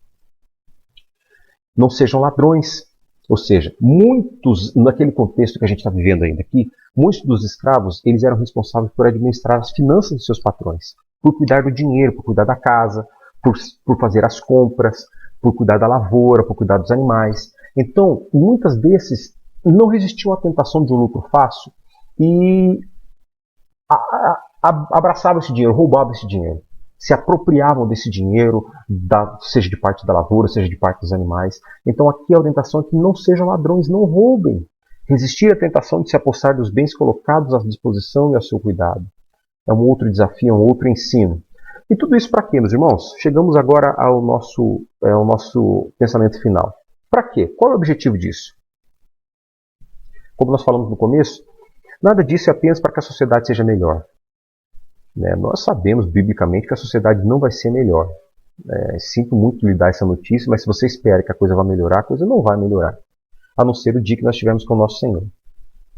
Não sejam ladrões, ou seja, muitos, naquele contexto que a gente está vivendo ainda aqui, muitos dos escravos, eles eram responsáveis por administrar as finanças dos seus patrões, por cuidar do dinheiro, por cuidar da casa, por fazer as compras, por cuidar da lavoura, por cuidar dos animais. Então, muitas desses não resistiam à tentação de um lucro fácil e abraçavam esse dinheiro, roubavam esse dinheiro, se apropriavam desse dinheiro, seja de parte da lavoura, seja de parte dos animais. Então aqui a orientação é que não sejam ladrões, não roubem. Resistir à tentação de se apossar dos bens colocados à disposição e ao seu cuidado. É um outro desafio, é um outro ensino. E tudo isso para quê, meus irmãos? Chegamos agora ao nosso pensamento final. Para quê? Qual é o objetivo disso? Como nós falamos no começo, nada disso é apenas para que a sociedade seja melhor. Nós sabemos, biblicamente, que a sociedade não vai ser melhor. Sinto muito lhe dar essa notícia, mas se você espera que a coisa vai melhorar, a coisa não vai melhorar. A não ser o dia que nós estivermos com o nosso Senhor.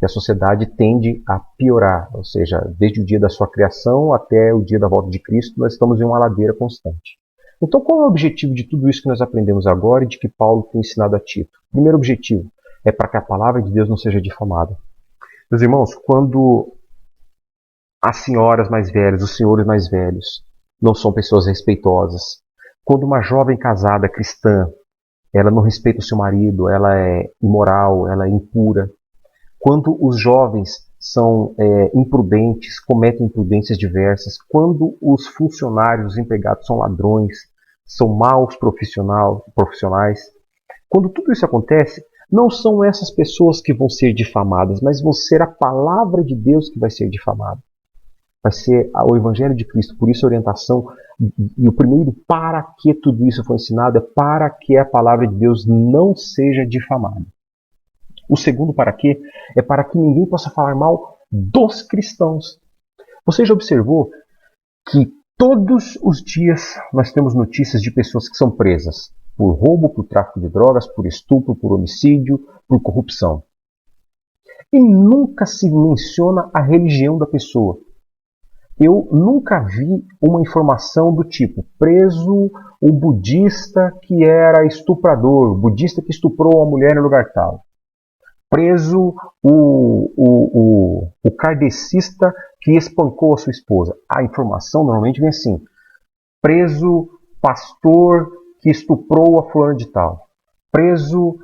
Que a sociedade tende a piorar, ou seja, desde o dia da sua criação até o dia da volta de Cristo, nós estamos em uma ladeira constante. Então, qual é o objetivo de tudo isso que nós aprendemos agora e de que Paulo tem ensinado a Tito? O primeiro objetivo é para que a palavra de Deus não seja difamada. Meus irmãos, quando as senhoras mais velhas, os senhores mais velhos, não são pessoas respeitosas, quando uma jovem casada cristã, ela não respeita o seu marido, ela é imoral, ela é impura, quando os jovens são imprudentes, cometem imprudências diversas, quando os funcionários, os empregados são ladrões, são maus profissionais. Quando tudo isso acontece, não são essas pessoas que vão ser difamadas, mas vão ser a palavra de Deus que vai ser difamada. Vai ser o Evangelho de Cristo. Por isso a orientação, e o primeiro para que tudo isso foi ensinado, é para que a palavra de Deus não seja difamada. O segundo para quê é para que ninguém possa falar mal dos cristãos. Você já observou que todos os dias nós temos notícias de pessoas que são presas por roubo, por tráfico de drogas, por estupro, por homicídio, por corrupção. E nunca se menciona a religião da pessoa. Eu nunca vi uma informação do tipo, preso o budista que era estuprador, o budista que estuprou a mulher no lugar tal. Preso o kardecista que espancou a sua esposa. A informação normalmente vem assim, preso pastor que estuprou a fulano de tal. Preso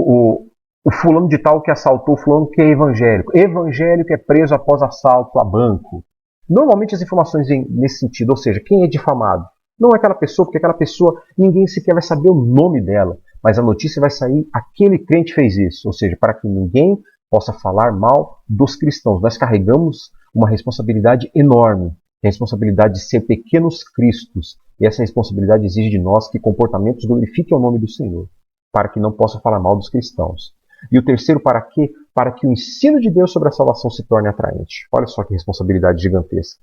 o fulano de tal que assaltou o fulano que é evangélico. Evangélico é preso após assalto a banco. Normalmente as informações vêm nesse sentido, ou seja, quem é difamado? Não é aquela pessoa, porque aquela pessoa, ninguém sequer vai saber o nome dela, mas a notícia vai sair, aquele crente fez isso, ou seja, para que ninguém possa falar mal dos cristãos. Nós carregamos uma responsabilidade enorme, a responsabilidade de ser pequenos cristos, e essa responsabilidade exige de nós que comportamentos glorifiquem o nome do Senhor, para que não possa falar mal dos cristãos. E o terceiro para quê? Para que o ensino de Deus sobre a salvação se torne atraente. Olha só que responsabilidade gigantesca.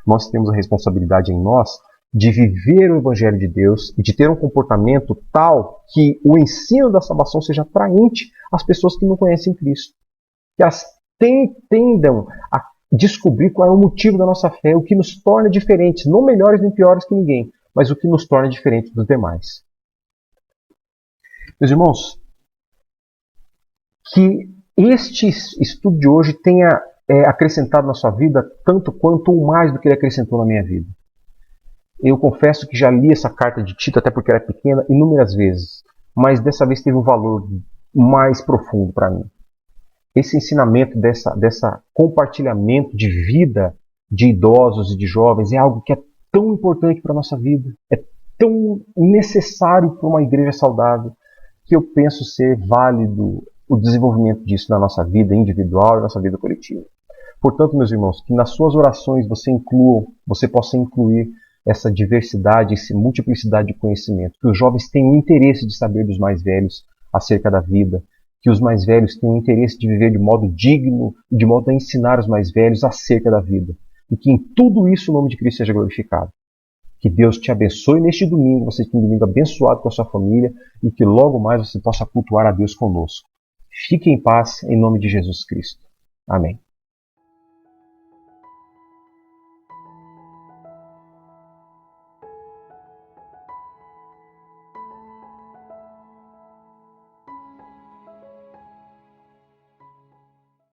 Nós temos a responsabilidade em nós de viver o Evangelho de Deus e de ter um comportamento tal que o ensino da salvação seja atraente às pessoas que não conhecem Cristo. Que elas tendam a descobrir qual é o motivo da nossa fé, o que nos torna diferentes, não melhores nem piores que ninguém, mas o que nos torna diferentes dos demais. Meus irmãos, que este estudo de hoje tenha acrescentado na sua vida tanto quanto ou mais do que ele acrescentou na minha vida. Eu confesso que já li essa carta de Tito, até porque era pequena, inúmeras vezes, mas dessa vez teve um valor mais profundo para mim. Esse ensinamento, dessa compartilhamento de vida de idosos e de jovens é algo que é tão importante para a nossa vida, é tão necessário para uma igreja saudável, que eu penso ser válido o desenvolvimento disso na nossa vida individual e na nossa vida coletiva. Portanto, meus irmãos, que nas suas orações você possa incluir essa diversidade, essa multiplicidade de conhecimento, que os jovens tenham interesse de saber dos mais velhos acerca da vida, que os mais velhos tenham interesse de viver de modo digno, de modo a ensinar os mais velhos acerca da vida, e que em tudo isso o nome de Cristo seja glorificado. Que Deus te abençoe neste domingo, você tem um domingo abençoado com a sua família, e que logo mais você possa cultuar a Deus conosco. Fique em paz, em nome de Jesus Cristo. Amém.